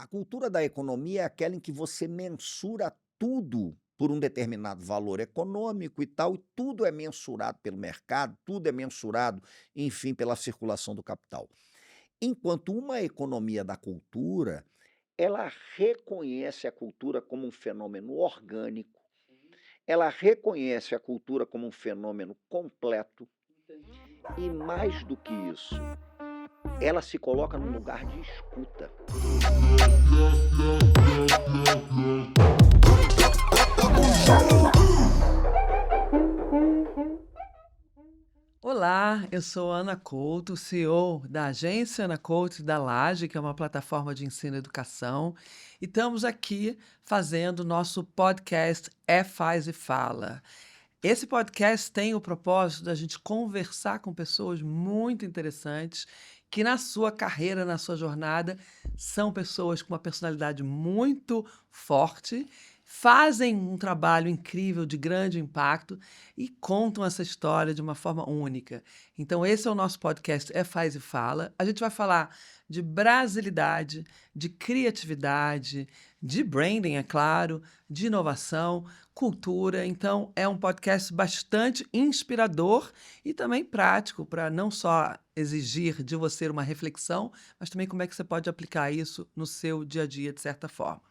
A cultura da economia é aquela em que você mensura tudo por um determinado valor econômico e tal, e tudo é mensurado pelo mercado, tudo é mensurado, enfim, pela circulação do capital. Enquanto uma economia da cultura, ela reconhece a cultura como um fenômeno orgânico, ela reconhece a cultura como um fenômeno completo e, mais do que isso, ela se coloca num lugar de escuta. Olá, eu sou Ana Couto, CEO da agência Ana Couto da Laje, que é uma plataforma de ensino e educação, e estamos aqui fazendo nosso podcast Faz e Fala. Esse podcast tem o propósito da gente conversar com pessoas muito interessantes que na sua carreira, na sua jornada, são pessoas com uma personalidade muito forte, fazem um trabalho incrível de grande impacto e contam essa história de uma forma única. Então, esse é o nosso podcast Faz e Fala. A gente vai falar de brasilidade, de criatividade, de branding, é claro, de inovação, cultura. Então, é um podcast bastante inspirador e também prático para não só exigir de você uma reflexão, mas também como é que você pode aplicar isso no seu dia a dia, de certa forma.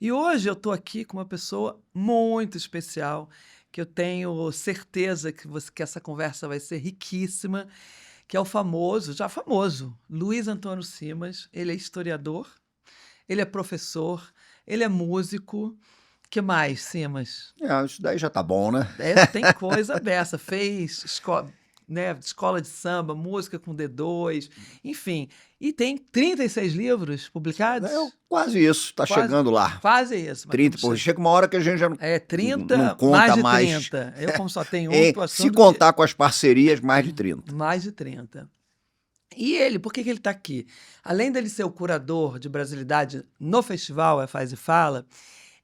E hoje eu estou aqui com uma pessoa muito especial, que eu tenho certeza que essa conversa vai ser riquíssima, que é o famoso, já famoso, Luiz Antônio Simas. Ele é historiador, ele é professor, ele é músico. Que mais, Simas? Isso daí já tá bom, né? Tem coisa dessa. Fez né, escola de samba, música com D2, enfim. E tem 36 livros publicados? Quase isso, tá Quase, chegando lá. quase isso. Mas 30, estamos pô, chega uma hora que a gente já não, É não 30, conta mais de mais. 30. Eu, como só tenho um, estou Se achando que contar com as parcerias, mais de 30. mais de 30. E ele, por que ele está aqui? Além dele ser o curador de brasilidade no festival Faz e Fala,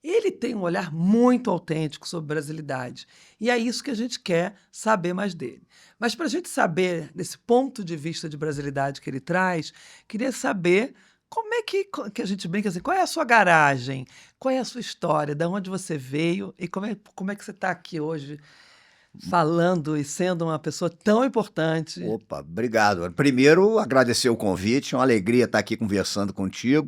ele tem um olhar muito autêntico sobre brasilidade. E é isso que a gente quer saber mais dele. Mas para a gente saber desse ponto de vista de brasilidade que ele traz, queria saber como é que a gente brinca assim, qual é a sua garagem? Qual é a sua história? De onde você veio? E como é que você está aqui hoje falando e sendo uma pessoa tão importante? Opa, obrigado. Primeiro, agradecer o convite, é uma alegria estar aqui conversando contigo.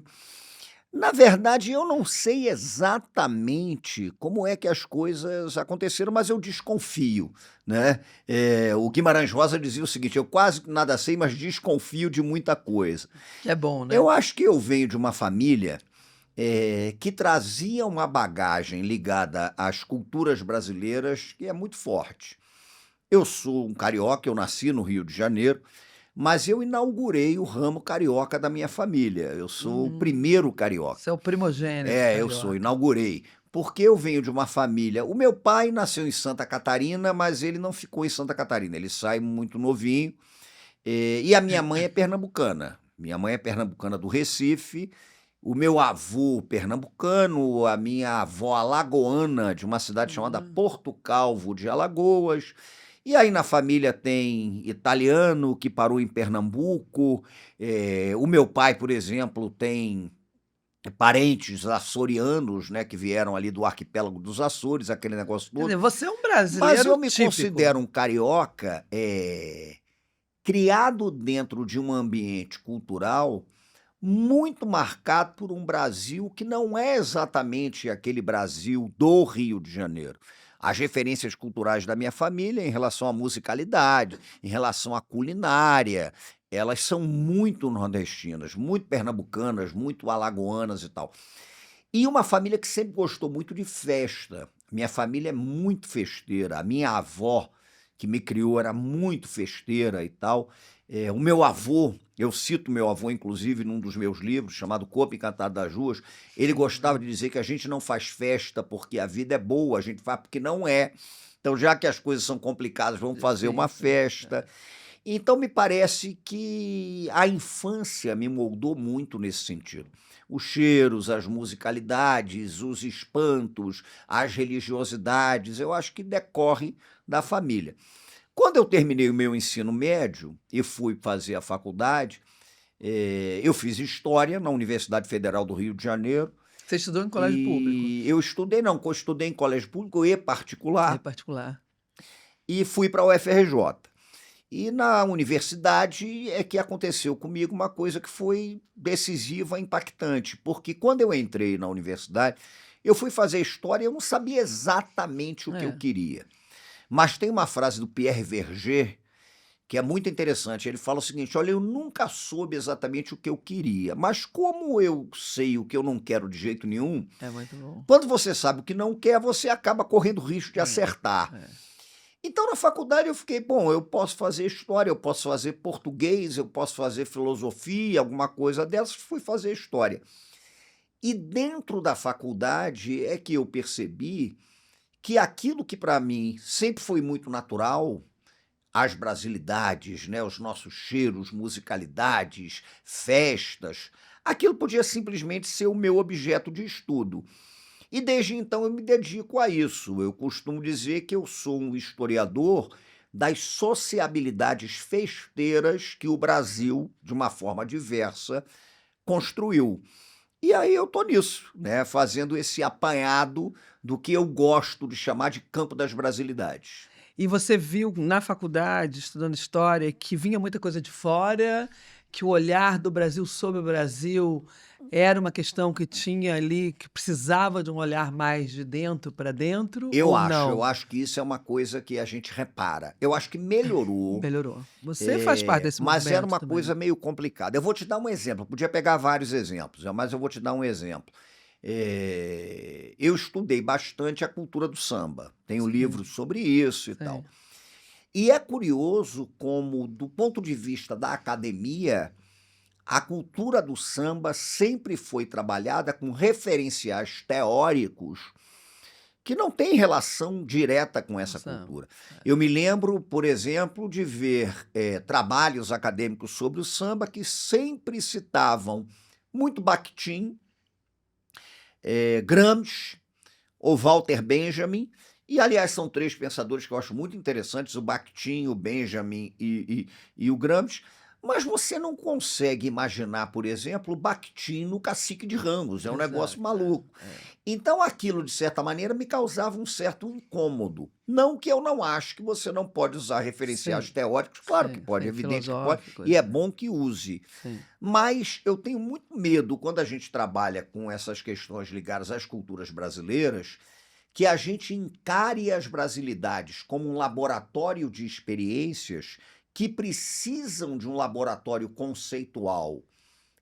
Na verdade, eu não sei exatamente como é que as coisas aconteceram, mas eu desconfio, né? O Guimarães Rosa dizia o seguinte: eu quase nada sei, mas desconfio de muita coisa. Que é bom, Eu né? acho que eu venho de uma família que trazia uma bagagem ligada às culturas brasileiras que é muito forte. Eu sou um carioca, eu nasci no Rio de Janeiro, mas eu inaugurei o ramo carioca da minha família. Eu sou o Hum, primeiro carioca. Você é o primogênito Eu sou, carioca. inaugurei. Porque eu venho de uma família. O meu pai nasceu em Santa Catarina, mas ele não ficou em Santa Catarina. Ele sai muito novinho. E a minha mãe é pernambucana. Minha mãe é pernambucana do Recife. O meu avô pernambucano, a minha avó alagoana, de uma cidade chamada Hum. Porto Calvo de Alagoas. E aí na família tem italiano que parou em Pernambuco. O meu pai, por exemplo, tem parentes açorianos, né, que vieram ali do arquipélago dos Açores, aquele negócio Quer todo. dizer, você é um Mas brasileiro eu me típico. considero um carioca, criado dentro de um ambiente cultural muito marcado por um Brasil que não é exatamente aquele Brasil do Rio de Janeiro. As referências culturais da minha família em relação à musicalidade, em relação à culinária, elas são muito nordestinas, muito pernambucanas, muito alagoanas e tal. E uma família que sempre gostou muito de festa. Minha família é muito festeira. A minha avó, que me criou, era muito festeira e tal. O meu avô, eu cito meu avô, inclusive, num dos meus livros, chamado Copa Encantado das Ruas, ele gostava de dizer que a gente não faz festa porque a vida é boa, a gente faz porque não é. Então, já que as coisas são complicadas, vamos fazer uma Sim, sim. festa. Então me parece que a infância me moldou muito nesse sentido. Os cheiros, as musicalidades, os espantos, as religiosidades, eu acho que decorre da família. Quando eu terminei o meu ensino médio e fui fazer a faculdade, Eu fiz História na Universidade Federal do Rio de Janeiro, Você estudou em colégio público e eu estudei não, eu estudei em colégio público e e particular, particular? e fui para a UFRJ. E na universidade é que aconteceu comigo uma coisa que foi decisiva, impactante, porque quando eu entrei na universidade, eu fui fazer História e eu não sabia exatamente o que eu É. queria. Mas tem uma frase do Pierre Verger que é muito interessante. Ele fala o seguinte: olha, eu nunca soube exatamente o que eu queria, mas como eu sei o que eu não quero de jeito nenhum, É muito bom. quando você sabe o que não quer, você acaba correndo risco de É, acertar. é. Então, na faculdade, eu fiquei, bom, eu posso fazer história, eu posso fazer português, eu posso fazer filosofia, alguma coisa dessas, fui fazer história. E dentro da faculdade é que eu percebi que aquilo que para mim sempre foi muito natural, as brasilidades, né, os nossos cheiros, musicalidades, festas, aquilo podia simplesmente ser o meu objeto de estudo. E desde então eu me dedico a isso. Eu costumo dizer que eu sou um historiador das sociabilidades festeiras que o Brasil, de uma forma diversa, construiu. E aí eu tô nisso, né, fazendo esse apanhado do que eu gosto de chamar de campo das brasilidades. E você viu na faculdade, estudando história, que vinha muita coisa de fora, que o olhar do Brasil sobre o Brasil era uma questão que tinha ali, que precisava de um olhar mais de dentro para dentro, Eu ou acho, eu não? acho que isso é uma coisa que a gente repara. Eu acho que melhorou, Melhorou. Você faz parte desse mas era movimento uma também. coisa meio complicada. Eu vou te dar um exemplo, eu podia pegar vários exemplos, mas eu vou te dar um exemplo. Eu estudei bastante a cultura do samba, tenho Sim, livros sobre isso e tal. sim. E é curioso como, do ponto de vista da academia, a cultura do samba sempre foi trabalhada com referenciais teóricos que não têm relação direta com Com essa samba. cultura. Eu me lembro, por exemplo, de ver trabalhos acadêmicos sobre o samba que sempre citavam muito Bakhtin, Gramsci ou Walter Benjamin, e aliás são três pensadores que eu acho muito interessantes, o Bakhtin, o Benjamin e o Gramsci, mas você não consegue imaginar, por exemplo, o Bakhtin no Cacique de Ramos, é um negócio Exato, maluco. Então aquilo, de certa maneira, me causava um certo incômodo. Não que eu não acho que você não pode usar referenciais Sim, teóricos, claro que sim, pode, é sim, evidente que pode, e filosóficos, é né. bom que use. Sim, Mas eu tenho muito medo, quando a gente trabalha com essas questões ligadas às culturas brasileiras, que a gente encare as brasilidades como um laboratório de experiências que precisam de um laboratório conceitual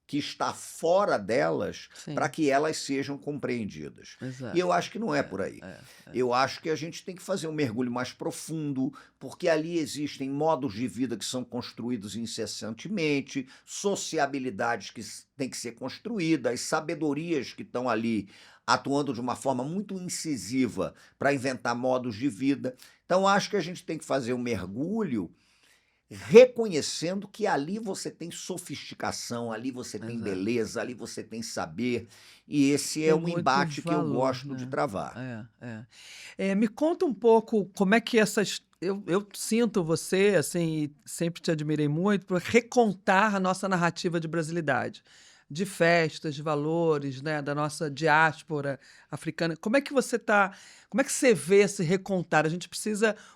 que está fora delas para sim, que elas sejam compreendidas. E eu exato. acho que não é É, por aí. é, é. Eu acho que a gente tem que fazer um mergulho mais profundo, porque ali existem modos de vida que são construídos incessantemente, sociabilidades que têm que ser construídas, sabedorias que estão ali atuando de uma forma muito incisiva para inventar modos de vida. Então, acho que a gente tem que fazer um mergulho reconhecendo que ali você tem sofisticação, ali você tem Exato. beleza, ali você tem saber, e esse é Tem um muito embate que eu valor, gosto de né. travar. É, é. Me conta um pouco como é que essas eu sinto você, assim, e sempre te admirei muito por recontar a nossa narrativa de brasilidade, de festas, de valores, né, da nossa diáspora africana. Como é que você vê esse recontar?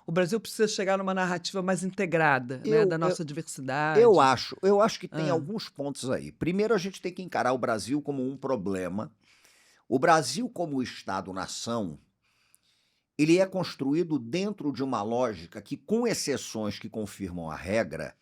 O Brasil precisa chegar numa narrativa mais integrada, né, da Eu eu nossa eu diversidade. acho eu acho que tem Hã, alguns pontos aí. Primeiro, a gente tem que encarar o Brasil como um problema. O Brasil como Estado-nação, ele é construído dentro de uma lógica que, com exceções que confirmam a regra,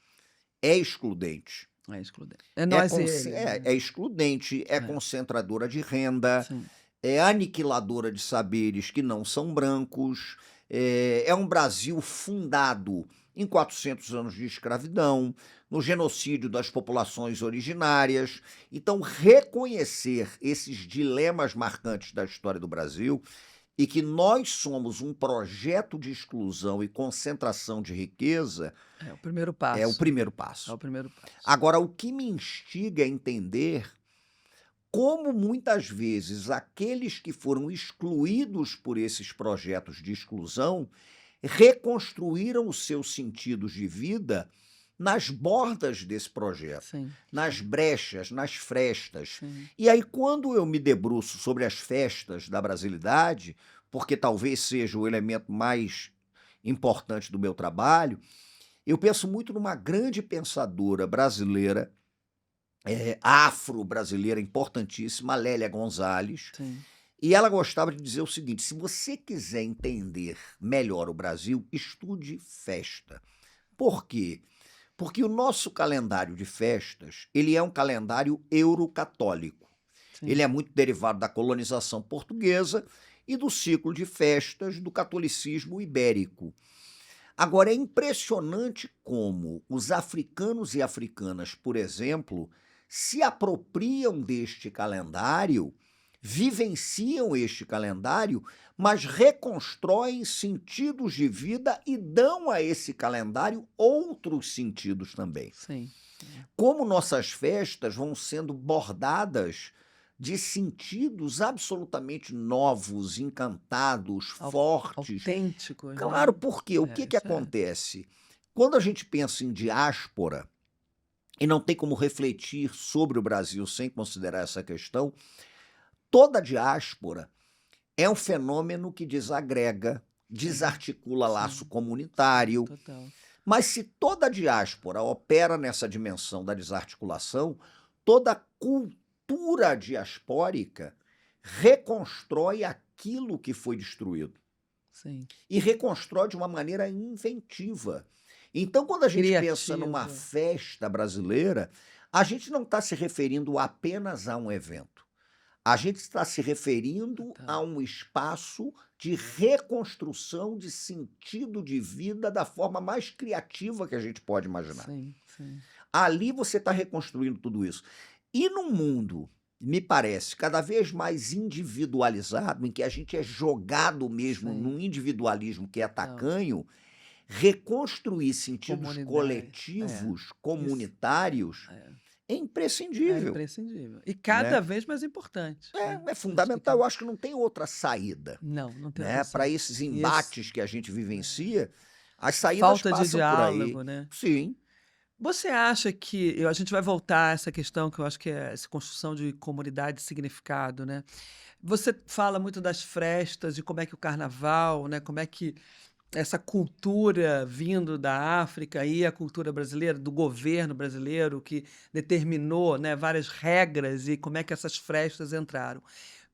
é excludente. é excludente. É nós e É eles, né. é excludente, é É, concentradora de renda, sim. é aniquiladora de saberes que não são brancos, é um Brasil fundado em 400 anos de escravidão, no genocídio das populações originárias. Então, reconhecer esses dilemas marcantes da história do Brasil e que nós somos um projeto de exclusão e concentração de riqueza É o primeiro é o passo, primeiro é o passo. primeiro passo. Agora, o que me instiga a entender como muitas vezes aqueles que foram excluídos por esses projetos de exclusão reconstruíram os seus sentidos de vida nas bordas desse projeto, Sim, nas brechas, nas frestas. sim. E aí, quando eu me debruço sobre as festas da brasilidade, porque talvez seja o elemento mais importante do meu trabalho, eu penso muito numa grande pensadora brasileira, afro-brasileira importantíssima, Lélia Gonzalez, Sim, e ela gostava de dizer o seguinte: se você quiser entender melhor o Brasil, estude festa. Por quê? Porque o nosso calendário de festas, ele é um calendário eurocatólico. Ele sim, é muito derivado da colonização portuguesa e do ciclo de festas do catolicismo ibérico. Agora, é impressionante como os africanos e africanas, por exemplo, se apropriam deste calendário, vivenciam este calendário, mas reconstroem sentidos de vida e dão a esse calendário outros sentidos também. sim. É. Como nossas festas vão sendo bordadas de sentidos absolutamente novos, encantados, Au fortes. Autênticos, Claro, né. por quê? O que É, que isso é acontece? Quando a gente pensa em diáspora, e não tem como refletir sobre o Brasil sem considerar essa questão, toda diáspora é um fenômeno que desagrega, sim, desarticula laço sim, sim, comunitário, total. mas se toda diáspora opera nessa dimensão da desarticulação, toda cultura diaspórica reconstrói aquilo que foi destruído. Sim. E reconstrói de uma maneira inventiva. Então, quando a gente pensa numa Criativa. festa brasileira, a gente não está se referindo apenas a um evento. A gente está se referindo a Total. um espaço de reconstrução de sentido de vida da forma mais criativa que a gente pode imaginar. Sim, sim, Ali você está reconstruindo tudo isso. E num mundo, me parece, cada vez mais individualizado, em que a gente é jogado mesmo sim, num individualismo que é total. tacanho, reconstruir sentidos Comunidade. É, coletivos, isso comunitários, é, é é imprescindível, imprescindível. E né. cada vez mais importante, né. É Acho que fundamental, eu acho que não tem outra saída, não, não tem outra né, para saída. esses E esse embates que a gente é, vivencia, as a saídas falta de passam por aí. diálogo, né. Sim, Você acha que a gente vai voltar a essa questão que eu acho que é essa construção de comunidade e significado, né. Você fala muito das festas, de como é que o carnaval, né, como é que essa cultura vindo da África e a cultura brasileira, do governo brasileiro que determinou, né, várias regras e como é que essas festas entraram.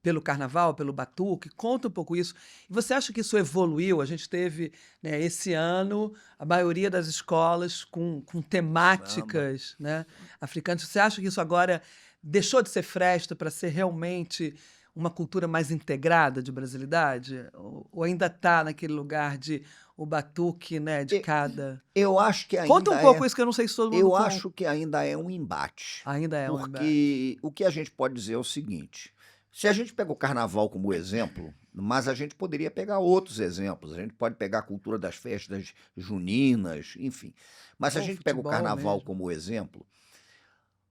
Pelo carnaval, pelo batuque, conta um pouco isso. E você acha que isso evoluiu? A gente teve, né, esse ano, a maioria das escolas com samba. temáticas, né, africanas. Você acha que isso agora deixou de ser festa para ser realmente uma cultura mais integrada de brasilidade? Ou ainda está naquele lugar de o batuque, né, de E cada eu acho que conta um ainda é pouco isso que eu não sei se todo mundo eu acho que ainda é um embate, ainda é um embate. porque o que a gente pode dizer é o seguinte: se a gente pega o carnaval como exemplo, mas a gente poderia pegar outros exemplos, a gente pode pegar a cultura das festas juninas, enfim. Mas se a Ou gente pega o futebol carnaval mesmo. como exemplo,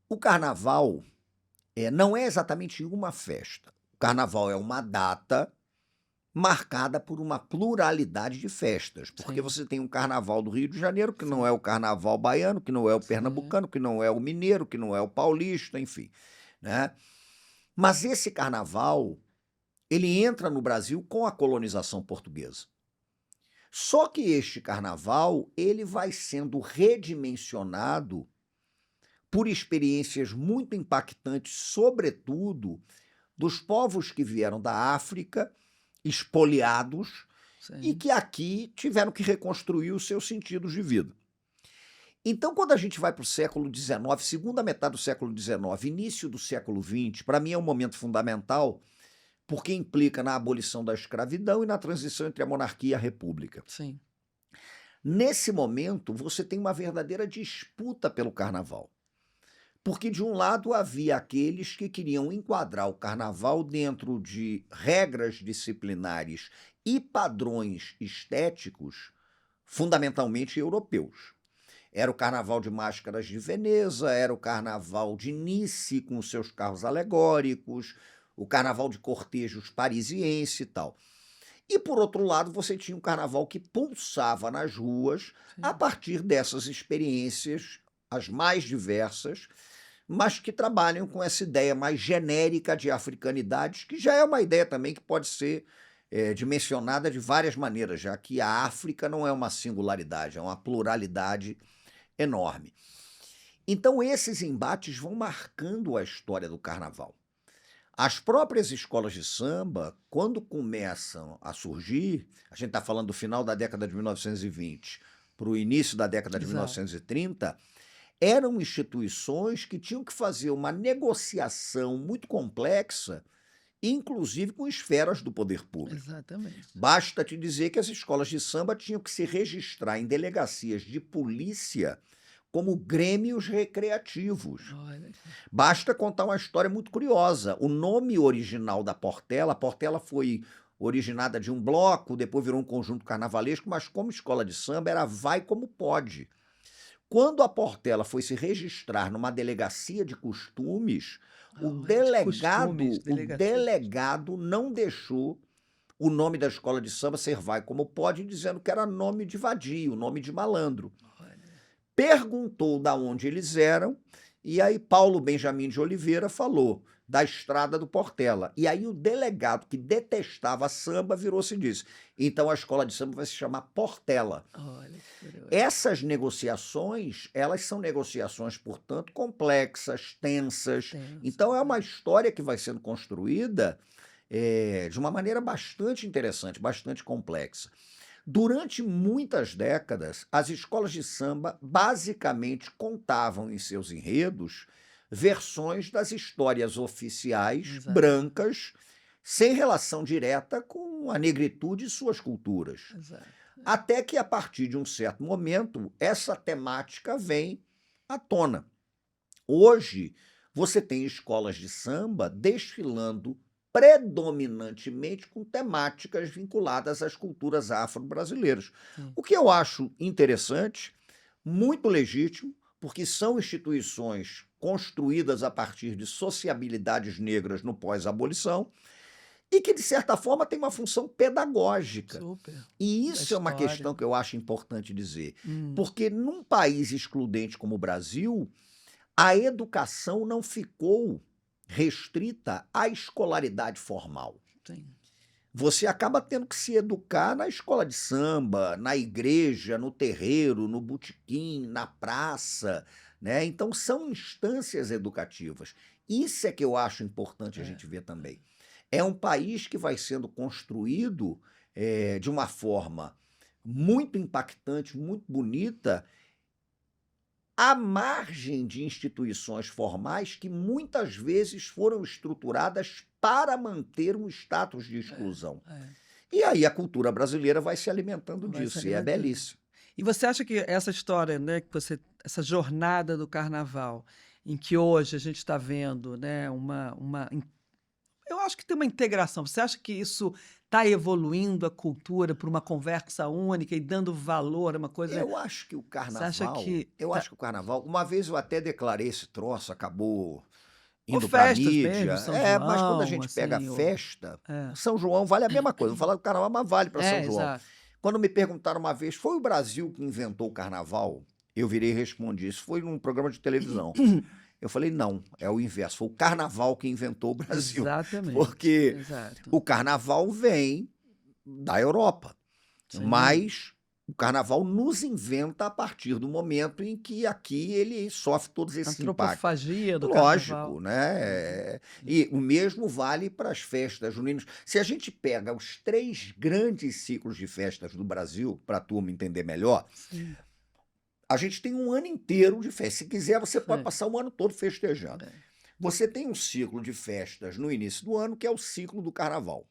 o carnaval, não é exatamente uma festa. O carnaval é uma data marcada por uma pluralidade de festas, porque Sim, você tem um carnaval do Rio de Janeiro, que não é sim, o carnaval baiano, que não é o sim, pernambucano, que não é o mineiro, que não é o paulista, enfim, né. Mas esse carnaval, ele entra no Brasil com a colonização portuguesa. Só que este carnaval, ele vai sendo redimensionado por experiências muito impactantes, sobretudo dos povos que vieram da África, expoliados, e sim, que aqui tiveram que reconstruir os seus sentidos de vida. Então, quando a gente vai para o século XIX, segunda metade do século XIX, início do século XX, para mim é um momento fundamental, porque implica na abolição da escravidão e na transição entre a monarquia e a república. sim, Nesse momento, você tem uma verdadeira disputa pelo carnaval. Porque, de um lado, havia aqueles que queriam enquadrar o carnaval dentro de regras disciplinares e padrões estéticos fundamentalmente europeus. Era o carnaval de máscaras de Veneza, era o carnaval de Nice com os seus carros alegóricos, o carnaval de cortejos parisiense e tal. E, por outro lado, você tinha um carnaval que pulsava nas ruas a Sim. partir dessas experiências, as mais diversas, mas que trabalham com essa ideia mais genérica de africanidades, que já é uma ideia também que pode ser dimensionada de várias maneiras, já que a África não é uma singularidade, é uma pluralidade enorme. Então, esses embates vão marcando a história do carnaval. As próprias escolas de samba, quando começam a surgir, a gente está falando do final da década de 1920 para o início da década de Exato. 1930, eram instituições que tinham que fazer uma negociação muito complexa, inclusive com esferas do poder público. Exatamente. Basta te dizer que as escolas de samba tinham que se registrar em delegacias de polícia como grêmios recreativos. Olha. Basta contar uma história muito curiosa. O nome original da Portela, a Portela foi originada de um bloco, depois virou um conjunto carnavalesco, mas como escola de samba era Vai Como Pode. Quando a Portela foi se registrar numa delegacia de costumes, o Olha, de costumes, delegado, o delegacia. delegado não deixou o nome da escola de samba ser Vai Como Pode, dizendo que era nome de vadio, nome de malandro. Olha. Perguntou da onde eles eram, e aí Paulo Benjamin de Oliveira falou da Estrada do Portela. E aí o delegado, que detestava samba, virou-se e disse: então a escola de samba vai se chamar Portela. Olha que curioso. Essas negociações, elas são negociações, portanto, complexas, tensas. Então é uma história que vai sendo construída de uma maneira bastante interessante, bastante complexa. Durante muitas décadas, as escolas de samba basicamente contavam em seus enredos versões das histórias oficiais Exato. brancas, sem relação direta com a negritude e suas culturas. Exato. Até que, a partir de um certo momento, essa temática vem à tona. Hoje, você tem escolas de samba desfilando predominantemente com temáticas vinculadas às culturas afro-brasileiras. Sim. O que eu acho interessante, muito legítimo, porque são instituições construídas a partir de sociabilidades negras no pós-abolição e que, de certa forma, têm uma função pedagógica. Super. E Da isso é uma história. questão que eu acho importante dizer, Hum. porque num país excludente como o Brasil, a educação não ficou restrita à escolaridade formal. Sim. Você acaba tendo que se educar na escola de samba, na igreja, no terreiro, no botequim, na praça, né? Então são instâncias educativas. Isso é que eu acho importante a É. gente ver também. É um país que vai sendo construído de uma forma muito impactante, muito bonita, à margem de instituições formais que muitas vezes foram estruturadas para manter um status de exclusão. É. E aí a cultura brasileira vai se alimentando Vai se disso, e é alimentando. belíssimo. E você acha que essa história, né, que essa jornada do carnaval, em que hoje a gente está vendo, né, eu acho que tem uma integração. Você acha que isso está evoluindo a cultura para uma conversa única e dando valor a uma coisa? Eu acho que o Você acha carnaval, que uma vez eu até declarei esse troço, acabou ou indo para a festas mesmo, mídia. São Mas quando a João, gente pega assim, ou festa, é. São João vale a mesma coisa. Vou falar do carnaval, mas vale para São É, João. exato. Quando me perguntaram uma vez, foi o Brasil que inventou o carnaval? Eu virei e respondi, isso foi num programa de televisão. Eu falei, não, é o inverso, foi o carnaval que inventou o Brasil. Exatamente. Porque Exato. o carnaval vem da Europa, Sim. mas o carnaval nos inventa a partir do momento em que aqui ele sofre todos esses impactos. Antropofagia do Lógico, carnaval. né? E o mesmo vale para as festas juninas. Se a gente pega os 3 grandes ciclos de festas do Brasil, para a turma entender melhor, Sim. a gente tem um ano inteiro de festa. Se quiser, você pode É. passar o ano todo festejando. É. Você tem um ciclo de festas no início do ano, que é o ciclo do carnaval.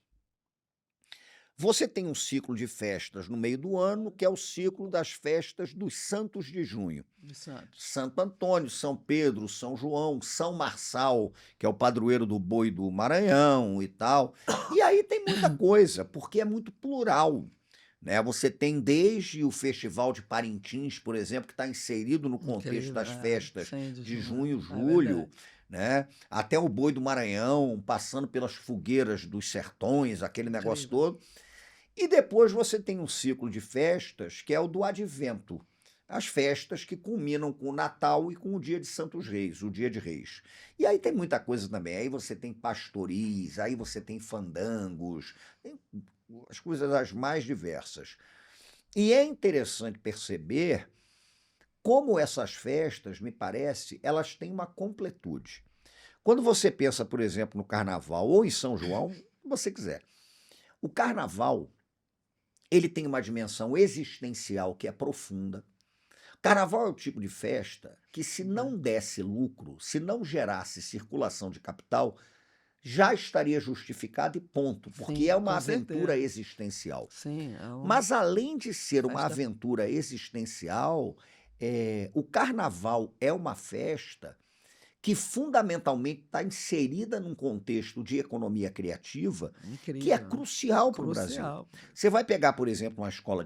Você tem um ciclo de festas no meio do ano, que é o ciclo das festas dos santos de junho. Exato. Santo Antônio, São Pedro, São João, São Marçal, que é o padroeiro do boi do Maranhão e tal. E aí tem muita coisa, porque é muito plural, né? Você tem desde o Festival de Parintins, por exemplo, que está inserido no contexto Incrível, das festas sim, de é junho, julho, verdade. né? Até o boi do Maranhão, passando pelas fogueiras dos sertões, aquele negócio Incrível. todo. E depois você tem um ciclo de festas que é o do Advento. As festas que culminam com o Natal e com o dia de Santos Reis, o dia de Reis. E aí tem muita coisa também. Aí você tem pastoris, aí você tem fandangos, tem as coisas as mais diversas. E é interessante perceber como essas festas, me parece, elas têm uma completude. Quando você pensa, por exemplo, no Carnaval ou em São João, o que você quiser. O Carnaval, ele tem uma dimensão existencial que é profunda. Carnaval é o tipo de festa que, se Uhum. não desse lucro, se não gerasse circulação de capital, já estaria justificado e ponto, porque é Sim, uma com aventura certeza. existencial. Sim, é uma Mas, além de ser uma festa. aventura existencial, o Carnaval é uma festa que fundamentalmente está inserida num contexto de economia criativa que é Incrível, né? crucial para o Brasil. Crucial. Você vai pegar, por exemplo, Uhum. uma escola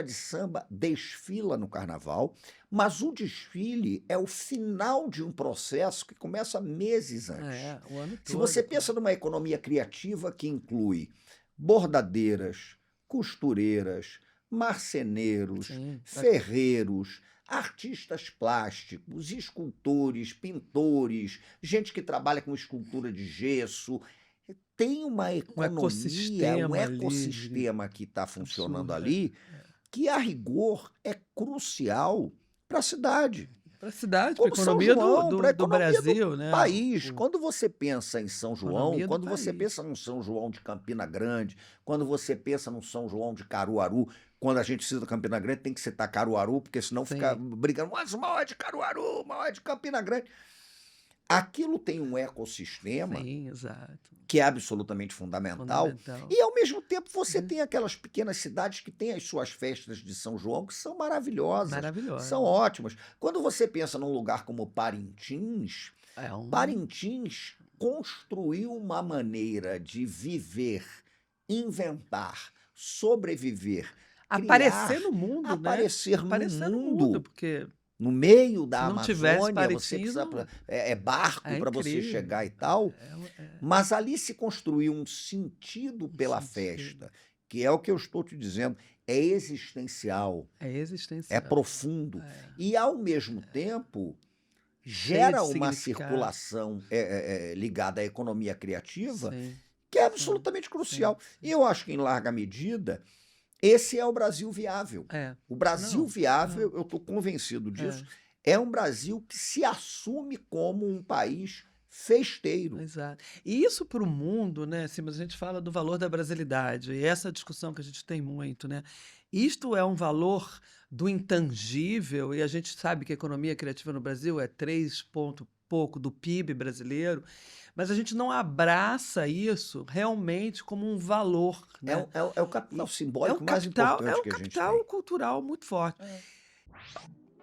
de samba desfila no carnaval, mas o desfile é o final de um processo que começa meses antes. É, o ano Se você todo, pensa claro. numa economia criativa que inclui bordadeiras, costureiras, marceneiros, Sim, ferreiros, artistas plásticos, escultores, pintores, gente que trabalha com escultura de gesso, tem uma um economia, um ecossistema ali ecossistema que está funcionando absurdo, ali, que a rigor é crucial para a cidade. para a cidade, para a Como São economia do João, para do a do economia do Brasil, né, país. o Quando você pensa em São João, economia do quando você país. pensa num São João de Campina Grande, quando você pensa num São João de Caruaru, quando a gente cita Campina Grande, tem que citar Caruaru, porque senão fica Sim, brigando, mas o maior é de Caruaru, o maior é de Campina Grande. Aquilo tem um ecossistema sim, exato. que é absolutamente fundamental, Fundamental. e ao mesmo tempo você Uhum. tem aquelas pequenas cidades que têm as suas festas de São João que são maravilhosas, são Maravilhosa. ótimas. Quando você pensa num lugar como Parintins, É um Parintins construiu uma maneira de viver, inventar, sobreviver, aparecer criar, no mundo, né, aparecer no aparecer no mundo, mundo, porque no meio se da não tivesse Amazônia, você Parintins precisa não barco é para você incrível. chegar e tal, É mas ali se construiu um sentido um pela sentido. festa, que é o que eu estou te dizendo, é existencial, É é existencial. profundo É. e, ao mesmo tempo, Cheia de gera uma significado. circulação ligada à economia criativa Sim, que é sim, absolutamente sim, crucial. E sim. eu acho que, em larga medida, esse é o Brasil viável. É. O Brasil Não, viável, não. eu estou convencido disso, É, é um Brasil que se assume como um país festeiro. exato. E isso para o mundo, né, assim, mas a gente fala do valor da brasilidade, e essa discussão que a gente tem muito, né. Isto é um valor do intangível, e a gente sabe que a economia criativa no Brasil é 3 ponto pouco do PIB brasileiro, mas a gente não abraça isso realmente como um valor, né. É o capital E simbólico mais é importante um que a gente tem. capital cultural muito forte.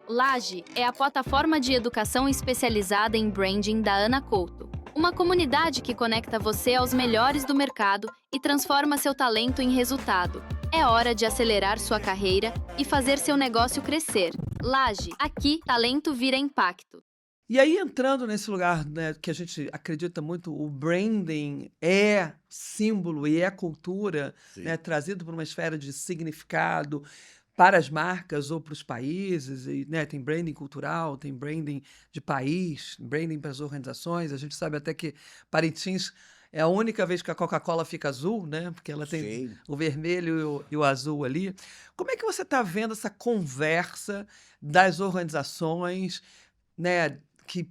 Laje é a plataforma de educação especializada em branding da Ana Couto. Uma comunidade que conecta você aos melhores do mercado e transforma seu talento em resultado. É hora de acelerar sua carreira e fazer seu negócio crescer. Laje, aqui talento vira impacto. E aí, entrando nesse lugar, né, que a gente acredita muito, o branding é símbolo e é cultura, né, Sim. trazido por uma esfera de significado para as marcas ou para os países, e, né, tem branding cultural, tem branding de país, branding para as organizações. A gente sabe até que Parintins é a única vez que a Coca-Cola fica azul, né, porque ela tem Sim. o vermelho e o azul ali. Como é que você está vendo essa conversa das organizações, né, que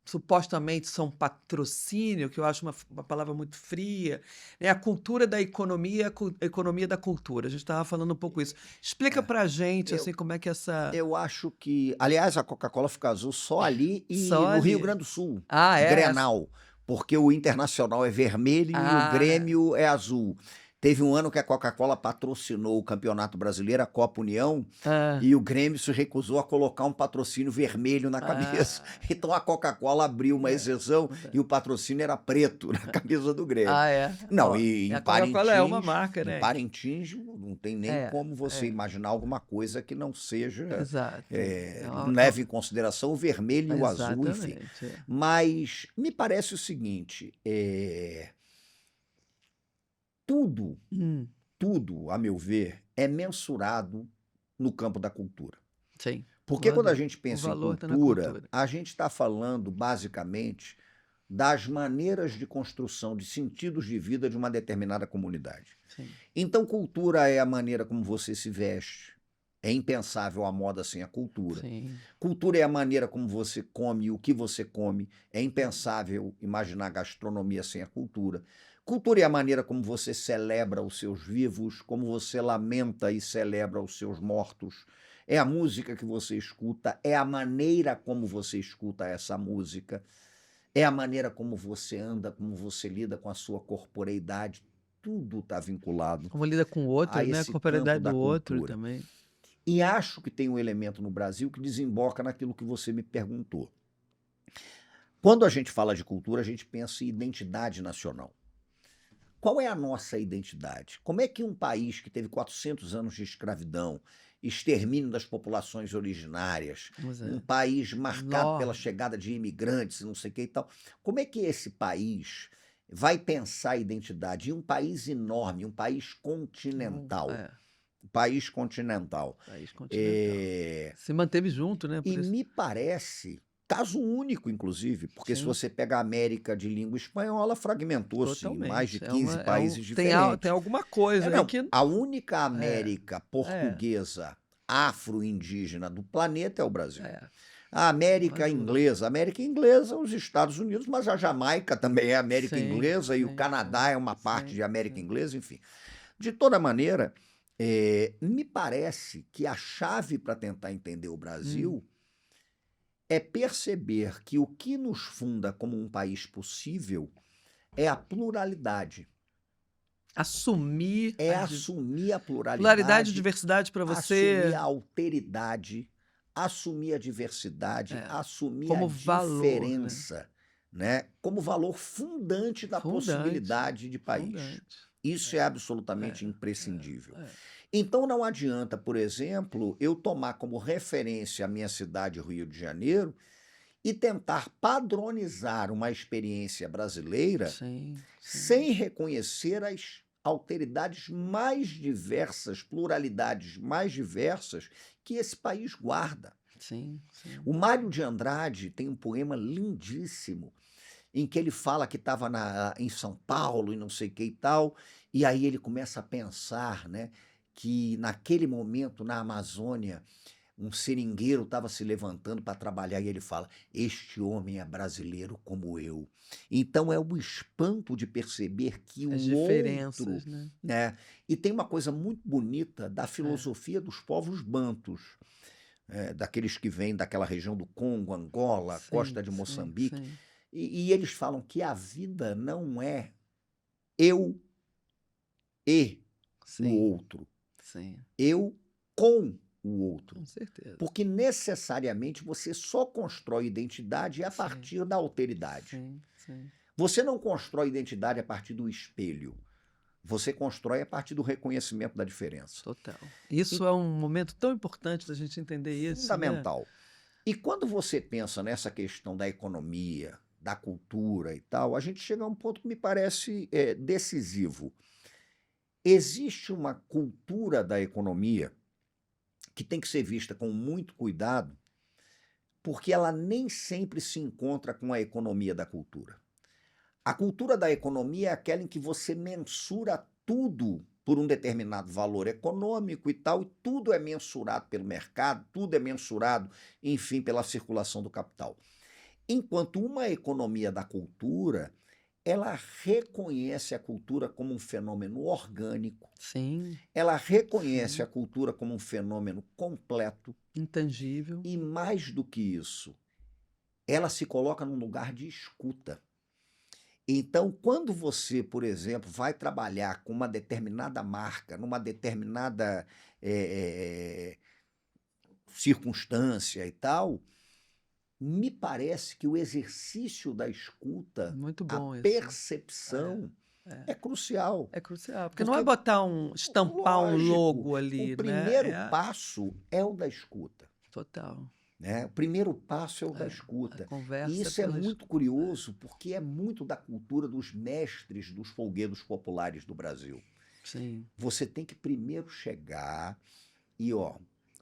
supostamente são patrocínio, que eu acho uma palavra muito fria, né, a cultura da economia, a economia da cultura. A gente estava falando um pouco isso. Explica É. pra gente, Eu, assim, como é que essa eu acho que. Aliás, a Coca-Cola fica azul só ali e só no Rio ali. Grande do Sul, Ah, é essa. Grenal, porque o Internacional é vermelho e o Ah, Grêmio é azul. Teve um ano que a Coca-Cola patrocinou o Campeonato Brasileiro, a Copa União, hã. e o Grêmio se recusou a colocar um patrocínio vermelho na camisa. Ah, Então a Coca-Cola abriu uma é, exceção e verdade. o patrocínio era preto na camisa do Grêmio. Ah, é? Não, Ó, e e a Coca-Cola é uma marca, Em né, que Parintins não tem nem é, como você é, imaginar alguma coisa que não seja, exato. É não uma leve em consideração o vermelho e o azul, enfim. exatamente, é. Mas me parece o seguinte, Tudo, Hum, tudo, a meu ver, é mensurado no campo da cultura. sim. Porque quando a Quando gente o pensa em valor está na cultura, cultura. a gente está falando basicamente das maneiras de construção de sentidos de vida de uma determinada comunidade. Sim, Então, cultura é a maneira como você se veste. É impensável a moda sem a cultura. sim. Cultura é a maneira como você come, o que você come. É impensável imaginar gastronomia sem a cultura. Cultura é a maneira como você celebra os seus vivos, como você lamenta e celebra os seus mortos. É a música que você escuta, é a maneira como você escuta essa música, é a maneira como você anda, como você lida com a sua corporeidade. Tudo está vinculado Como lida com o a outro, né? A esse campo corporeidade da do outro cultura. também. E acho que tem um elemento no Brasil que desemboca naquilo que você me perguntou. Quando a gente fala de cultura, a gente pensa em identidade nacional. Qual é a nossa identidade? Como é que um país que teve 400 anos de escravidão, extermínio das populações originárias, Pois um é. país marcado pela Enorme. chegada de imigrantes e não sei o que e tal, como é que esse país vai pensar a identidade? E um país enorme, um país continental. É, Um país continental. país continental. Eh, Se manteve junto, né? E Por isso. me parece, caso único, inclusive, porque se Sim, você pegar a América de língua espanhola, fragmentou-se em mais de totalmente. 15 países Tem diferentes. alguma coisa aí Não, que. a única É, América é, portuguesa afro-indígena do planeta é o Brasil. é. A Não há dúvida. América inglesa, os Estados Unidos, mas a Jamaica também é América Sim, inglesa e o sim, Canadá é uma parte sim, de América sim. inglesa, enfim. De toda maneira, me parece que a chave para tentar entender o Hum, Brasil é perceber que o que nos funda como um país possível é a pluralidade, assumir é assumir a pluralidade e pluralidade, diversidade para assumir você a alteridade, assumir a diversidade, é, assumir a como valor, né? diferença, né, como valor fundante da Fundante, possibilidade de país. fundante. Isso é É, absolutamente imprescindível. é. Então não adianta, por exemplo, eu tomar como referência a minha cidade, Rio de Janeiro, e tentar padronizar uma experiência brasileira Sim, sim, sem reconhecer as alteridades mais diversas, pluralidades mais diversas que esse país guarda. sim, sim. O Mário de Andrade tem um poema lindíssimo em que ele fala que estava em São Paulo e não sei o que e tal, e aí ele começa a pensar, né, que naquele momento na Amazônia um seringueiro estava se levantando para trabalhar e ele fala: Este homem é brasileiro como eu. Então é o espanto de perceber que As o outro, diferenças, né? né? E tem uma coisa muito bonita da É, filosofia dos povos bantus, daqueles que vêm daquela região do Congo, Angola, sim, costa de sim, Moçambique, sim, e eles falam que a vida não é eu e o sim, outro, sim, eu com o outro. com certeza. Porque necessariamente você só constrói identidade a Sim, partir da alteridade. sim, sim. Você não constrói identidade a partir do espelho. Você constrói a partir do reconhecimento da diferença. Total. E Isso é um momento tão importante da gente entender isso, né? fundamental. E quando você pensa nessa questão da economia, da cultura e tal, a gente chega a um ponto que me parece decisivo. Existe uma cultura da economia que tem que ser vista com muito cuidado, porque ela nem sempre se encontra com a economia da cultura. A cultura da economia é aquela em que você mensura tudo por um determinado valor econômico e tal, e tudo é mensurado pelo mercado, tudo é mensurado, enfim, pela circulação do capital. Enquanto uma economia da cultura, ela reconhece a cultura como um fenômeno orgânico, Sim, ela reconhece sim. a cultura como um fenômeno completo, Intangível. e mais do que isso, ela se coloca num lugar de escuta. Então, quando você, por exemplo, vai trabalhar com uma determinada marca, numa determinada eh, circunstância e tal, me parece que o exercício da escuta, Muito a bom isso. percepção, É. é crucial. É crucial, porque não é Porque, botar estampar um lógico, logo o ali, né? primeiro passo é o da escuta. Total. né? O primeiro passo é o da A escuta. E conversa isso é pela muito curioso, porque é muito da cultura dos mestres dos folguedos populares do Brasil. Sim, Você tem que primeiro chegar e, ó,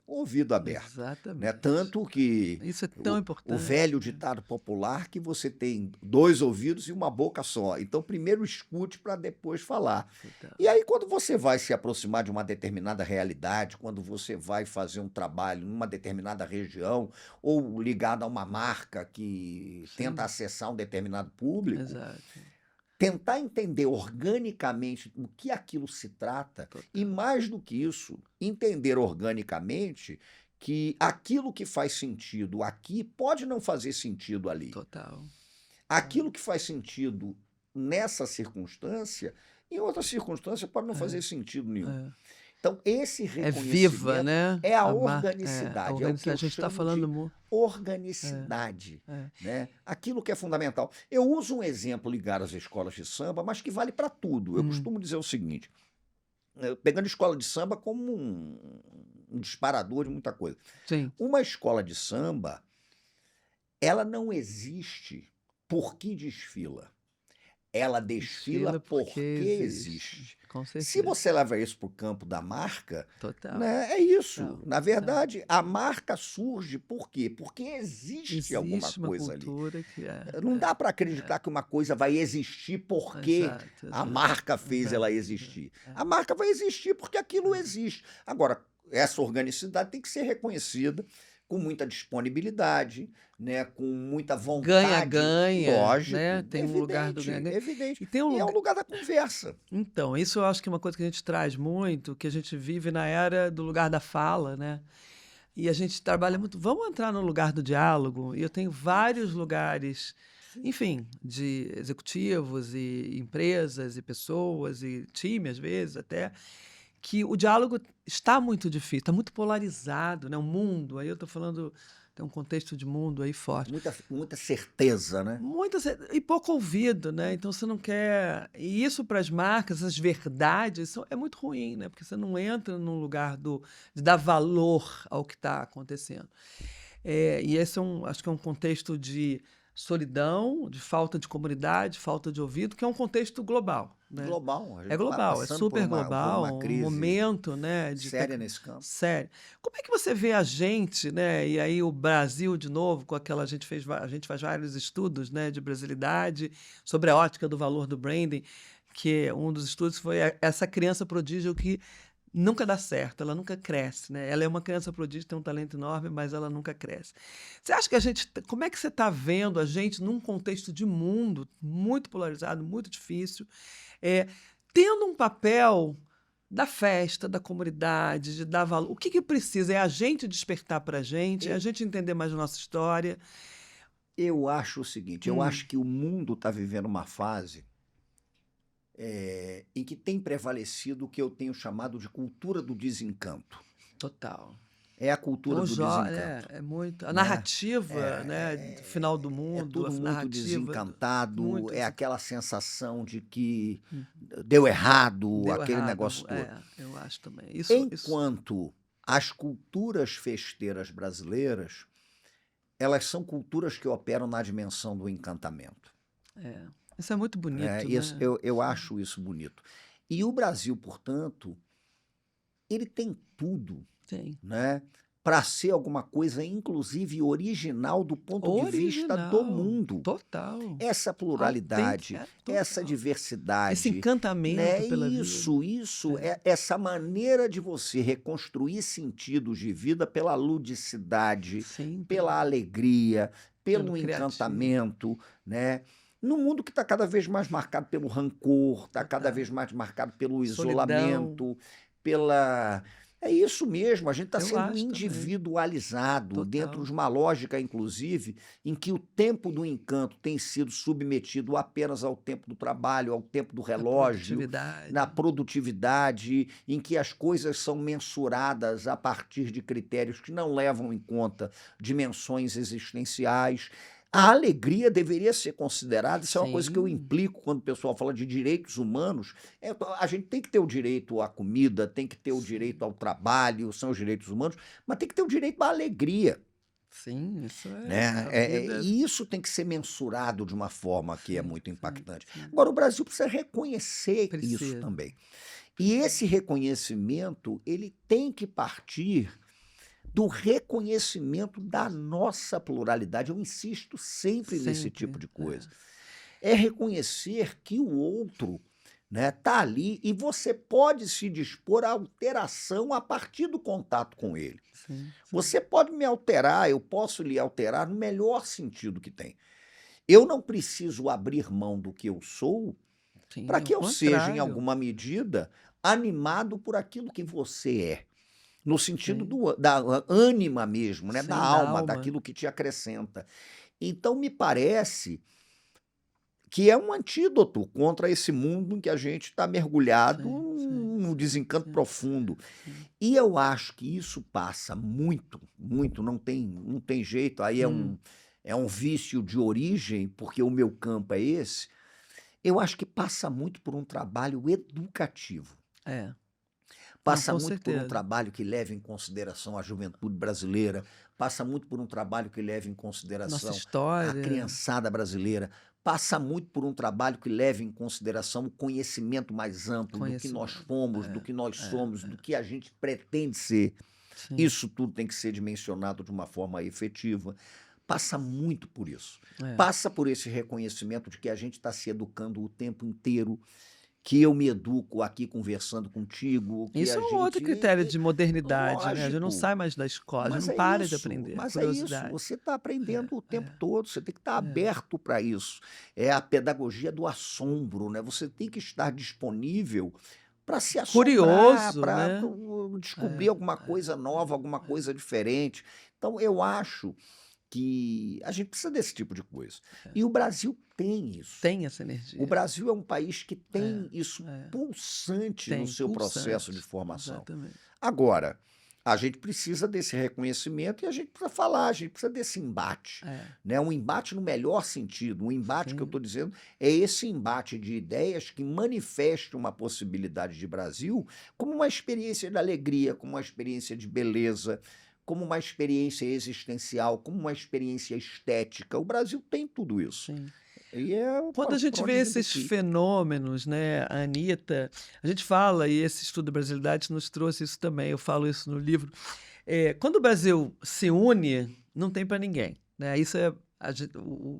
ouvido aberto, né? exatamente. Tanto que Isso é tão o importante, velho né? ditado popular que você tem 2 ouvidos e uma boca só. Então, primeiro escute para depois falar. Total. E aí, quando você vai se aproximar de uma determinada realidade, quando você vai fazer um trabalho numa determinada região ou ligado a uma marca que tenta Sim, acessar um determinado público, exato. tentar entender organicamente do que aquilo se trata e, Total, mais do que isso, entender organicamente que aquilo que faz sentido aqui pode não fazer sentido ali. total. Aquilo que faz sentido nessa circunstância, em outra circunstância pode não fazer É, sentido nenhum. é. Então, esse É viva, reconhecimento né? é a A organicidade, é o que organicidade. eu A gente está chamo falando de é, organicidade, é. né? Aquilo que é fundamental. Eu uso um exemplo ligado às escolas de samba, mas que vale para tudo. Eu Hum, costumo dizer o seguinte, pegando escola de samba como um disparador de muita coisa. sim. Uma escola de samba, ela não existe porque desfila. Ela desfila Desfila porque porque existe. existe. Com Se certeza. você leva isso para o campo da marca, Total, né, é isso. total, Na total. verdade, a marca surge por quê? Porque existe alguma Existe uma coisa ali. cultura que Não dá para acreditar que uma coisa vai existir porque exato, a exato, marca fez ela exato, existir. exato. A marca vai existir porque aquilo existe. Agora, essa organicidade tem que ser reconhecida com muita disponibilidade, né, com muita vontade, Ganha-ganha, né? lógico, Tem um lugar do evidente, ganha-ganha. evidente. E tem um E é o lugar. lugar da conversa. Então, isso eu acho que é uma coisa que a gente traz muito, que a gente vive na era do lugar da fala, né? E a gente trabalha muito. Vamos entrar no lugar do diálogo. E eu tenho vários lugares, enfim, de executivos e empresas e pessoas e time, às vezes até, que o diálogo está muito difícil, está muito polarizado, né? O mundo, aí eu estou falando, tem um contexto de mundo aí forte. Muita certeza, né? E pouco ouvido, né? Então você não quer. E isso para as marcas, essas verdades, é muito ruim, né? Porque você não entra num lugar de dar valor ao que está acontecendo. E esse acho que é um contexto de solidão, de falta de comunidade, falta de ouvido, que é um contexto global, né? Global. A gente É está global, é passando super por global, uma um crise momento, né, séria nesse campo. sério. Como é que você vê a gente, né? E aí o Brasil de novo, com aquela a gente faz vários estudos, né, de brasilidade sobre a ótica do valor do branding, que um dos estudos foi essa criança prodígio que nunca dá certo, ela nunca cresce, né? Ela é uma criança prodígio, tem um talento enorme, mas ela nunca cresce. Você acha que como é que você está vendo a gente num contexto de mundo muito polarizado, muito difícil, tendo um papel da festa, da comunidade, de dar valor? O que precisa? É a gente despertar para a gente, é a gente entender mais a nossa história? Eu acho o seguinte, eu Hum, acho que o mundo está vivendo uma fase em que tem prevalecido o que eu tenho chamado de cultura do desencanto. total. É a cultura do desencanto, É muito. A né? narrativa, né, do final do É mundo, a tudo muito narrativa desencantado, muito é aquela sensação de que Hum. deu errado, Deu aquele errado. negócio todo. Eu acho também. Isso, Enquanto as culturas festeiras brasileiras, elas são culturas que operam na dimensão do encantamento. isso é muito bonito, Isso, né? eu acho isso bonito. E o Brasil, portanto, ele tem tudo, Tem. né, para ser alguma coisa, inclusive original do ponto de vista do Original. mundo. Total. Essa pluralidade, essa Esse diversidade, encantamento né? pela vida. Isso, essa maneira de você reconstruir sentidos de vida pela ludicidade, Sim, pela alegria, pelo pelo criativo. encantamento, né? Num mundo que está cada vez mais marcado pelo rancor, está cada Total. vez mais marcado pelo Solidão. isolamento, pela... É isso mesmo, a gente está Eu sendo acho também. individualizado Total. dentro de uma lógica, inclusive, em que o tempo do encanto tem sido submetido apenas ao tempo do trabalho, ao tempo do A relógio, produtividade. na produtividade, em que as coisas são mensuradas a partir de critérios que não levam em conta dimensões existenciais. A alegria deveria ser considerada, isso é uma coisa que eu Sim. implico quando o pessoal fala de direitos humanos. A gente tem que ter o direito à comida, tem que ter o Sim. direito ao trabalho, são os direitos humanos, mas tem que ter o direito à alegria. Sim, isso é né? a vida. E isso tem que ser mensurado de uma forma que é Sim, muito sim, impactante. sim. Agora, o Brasil precisa reconhecer isso Precisa, também. E precisa. esse reconhecimento, ele tem que partir do reconhecimento da nossa pluralidade. Eu insisto sempre nesse Sempre, tipo de é. coisa. É reconhecer que o outro, né, tá ali e você pode se dispor à alteração a partir do contato com ele. Sim, sim. Você pode me alterar, eu posso lhe alterar no melhor sentido que tem. Eu não preciso abrir mão do que eu sou para Sim, ao que eu seja, em contrário. alguma medida, animado por aquilo que você é. No sentido Sim, da ânima mesmo, né, da sim, da alma, alma. daquilo que te acrescenta. Então me parece que é um antídoto contra esse mundo em que a gente está mergulhado Sim, sim, num sim, desencanto sim, profundo. sim. E eu acho que isso passa muito, muito, não tem jeito, aí Hum, é um vício de origem, porque o meu campo é esse. Eu acho que passa muito por um trabalho educativo. é. Não, Passa com muito por um certeza. trabalho que leve em consideração a juventude brasileira, passa muito por um trabalho que leve em Nossa consideração a história, criançada brasileira, passa muito por um trabalho que leve em consideração o conhecimento mais amplo do que nós conhecimento. fomos, do É, que nós somos, do é. que a gente pretende ser. Sim, Isso tudo tem que ser dimensionado de uma forma efetiva. Passa muito por isso. é. Passa por esse reconhecimento de que a gente está se educando o tempo inteiro, que eu me educo aqui conversando contigo, que Isso a é um outro gente. critério de modernidade, né, a gente não Lógico, sai mais da escola, a gente mas não é para de isso, aprender, mas é isso. curiosidade. Você está É, aprendendo o tempo é, todo, você tem que estar é. aberto para isso. É a pedagogia do assombro, né? Você tem que estar disponível para se assombrar, Curioso, para né. descobrir É, alguma coisa nova, alguma coisa diferente. Então, eu acho que a gente precisa desse tipo de coisa. é. E o Brasil tem isso. Tem essa O energia. Brasil é um país que É, tem isso é. pulsante no Tem, seu processo de pulsante. formação. Exatamente. Agora, a gente precisa desse reconhecimento e a gente precisa falar, a gente precisa desse embate, É, né? Um embate no melhor sentido. Um embate que eu sim. estou dizendo é esse embate de ideias que manifeste uma possibilidade de Brasil como uma experiência de alegria, como uma experiência de beleza, como uma experiência existencial, como uma experiência estética. O Brasil tem tudo isso. Sim. E é Quando a por gente onde vê a gente tem esses que ir. fenômenos, né, a Anitta, a gente fala, e esse estudo da brasilidade nos trouxe isso também, eu falo isso no livro. Quando o Brasil se une, não tem para ninguém, né? Isso é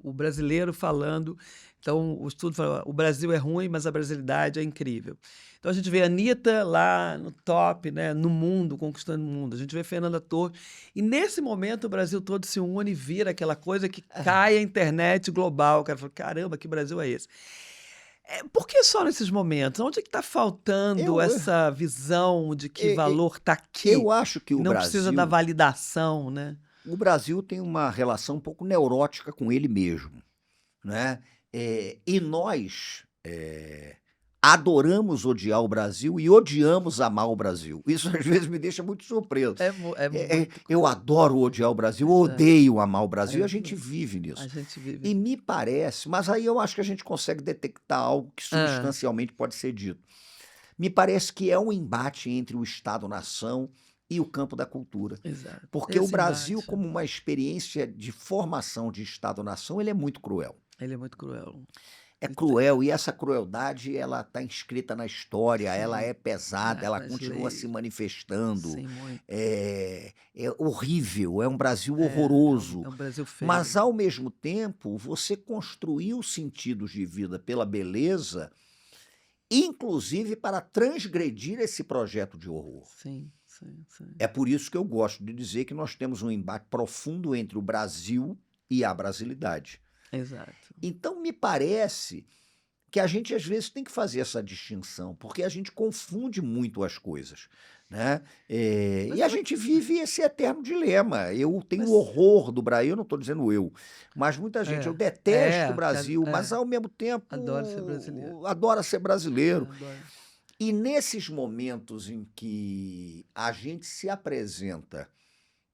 o brasileiro falando. Então, o estudo fala, o Brasil é ruim, mas a brasilidade é incrível. Então, a gente vê a Anitta lá no top, né, no mundo, conquistando o mundo. A gente vê Fernanda Torres. E nesse momento, o Brasil todo se une e vira aquela coisa que cai a internet global. O cara fala, caramba, que Brasil é esse? Por que só nesses momentos? Onde é que está faltando Eu, essa visão de que e- e- valor está aqui? eu acho que E não precisa da validação, né? O Brasil tem uma relação um pouco neurótica com ele mesmo, né? E nós adoramos odiar o Brasil e odiamos amar o Brasil. Isso às vezes me deixa muito surpreso. É muito Eu adoro odiar o Brasil, eu é, odeio amar o Brasil, e é, a gente vive a nisso. gente vive. E me parece, mas aí eu acho que a gente consegue detectar algo que Ah, substancialmente pode ser dito. Me parece que é um embate entre o Estado-nação e o campo da cultura. exato. Porque o Esse Brasil, embate, como uma experiência de formação de Estado-nação, ele é muito cruel. ele é muito cruel. É Isso cruel e essa crueldade ela está inscrita na história, ela sim, é pesada, ela nas continua se leis, manifestando. sim, muito. É horrível, é um Brasil É horroroso. um Brasil feio. Mas, ao mesmo tempo, você construiu sentidos de vida pela beleza, inclusive para transgredir esse projeto de horror. Sim, sim, sim. É por isso que eu gosto de dizer que nós temos um embate profundo entre o Brasil e a brasilidade. Exato. Então, me parece que a gente, às vezes, tem que fazer essa distinção, porque a gente confunde muito as coisas, né? Mas E a será gente vive esse eterno dilema. Eu tenho mas horror do Brasil, eu não estou dizendo eu, mas muita gente, eu detesto o que Brasil, mas, ao mesmo adoro ser brasileiro. tempo, adora ser brasileiro. Adoro. E nesses momentos em que a gente se apresenta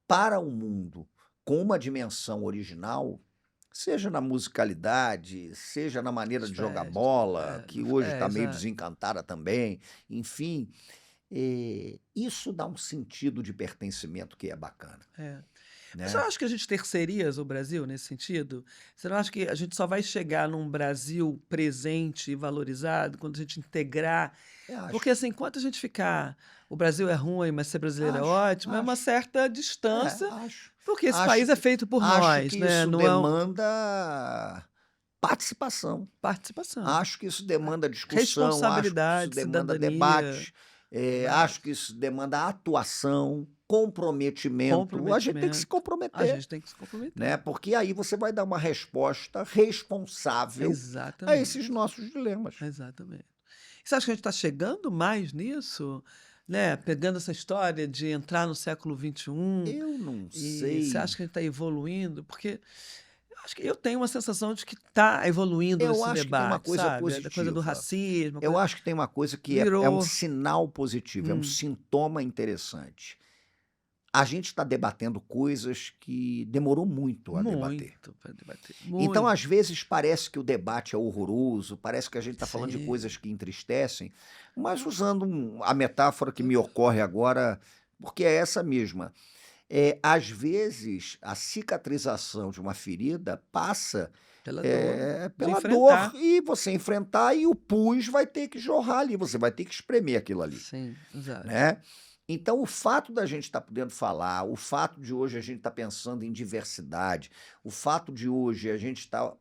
para o mundo com uma dimensão original, seja na musicalidade, seja na maneira Nas de jogar festas, bola, que hoje está meio exato. desencantada também, enfim, isso dá um sentido de pertencimento que é bacana. É. Você não né. acha que a gente terceiriza o Brasil nesse sentido? Você não acha que a gente só vai chegar num Brasil presente e valorizado quando a gente integrar? Eu Porque, acho, assim, enquanto a gente ficar o Brasil é ruim, mas ser brasileiro é acho, ótimo, é uma acho. certa É, distância, acho. porque esse Acho país é que feito por acho nós, que né? isso Não é demanda participação. participação, Acho que isso demanda discussão, acho que isso responsabilidade, demanda cidadania, debate, acho debate, que isso demanda atuação, comprometimento. A gente tem que se comprometimento. A comprometer, gente tem que se comprometer. né, porque aí você vai dar uma resposta responsável a esses Exatamente, nossos dilemas. exatamente. Você acha que a gente está chegando mais nisso? Né? Pegando essa história de entrar no século XXI, Eu não e você sei, acha que a gente está evoluindo? Porque eu acho que eu tenho uma sensação de que está evoluindo eu esse acho que tem uma debate, coisa sabe? Da coisa do positiva. racismo, a Eu coisa acho que tem uma coisa que é um virou sinal positivo, é um hum, sintoma interessante. A gente está debatendo coisas que demorou muito a debater. muito para debater, Então, muito. às vezes, parece que o debate é horroroso, parece que a gente está falando de Sim, coisas que entristecem, mas usando a metáfora que me ocorre agora, porque é essa mesma. Às vezes, a cicatrização de uma ferida passa pela dor de pela dor enfrentar. e você enfrentar e o pus vai ter que jorrar ali, você vai ter que espremer aquilo ali, Sim, exato. né. Então o fato da gente estar podendo falar, o fato de hoje a gente estar pensando em diversidade, o fato de hoje a gente estar,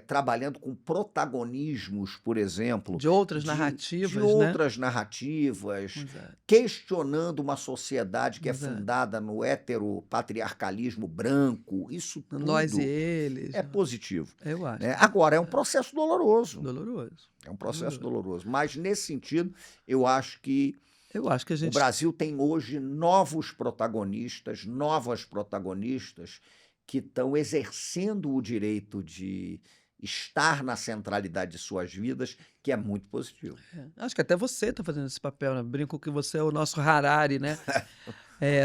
trabalhando com protagonismos, por exemplo, De outras de narrativas, né? outras narrativas, Exato, questionando uma sociedade que é exato. fundada no heteropatriarcalismo branco, isso Nós e tudo eles, é positivo, eu acho né. também. Agora é um É, processo doloroso, doloroso, é um processo doloroso. doloroso, mas nesse sentido, eu acho que Eu acho que a o gente Brasil tem hoje novos protagonistas, novas protagonistas que estão exercendo o direito de estar na centralidade de suas vidas, que é muito positivo. acho que até você está fazendo esse papel, né, brinco que você é o nosso Harari, né,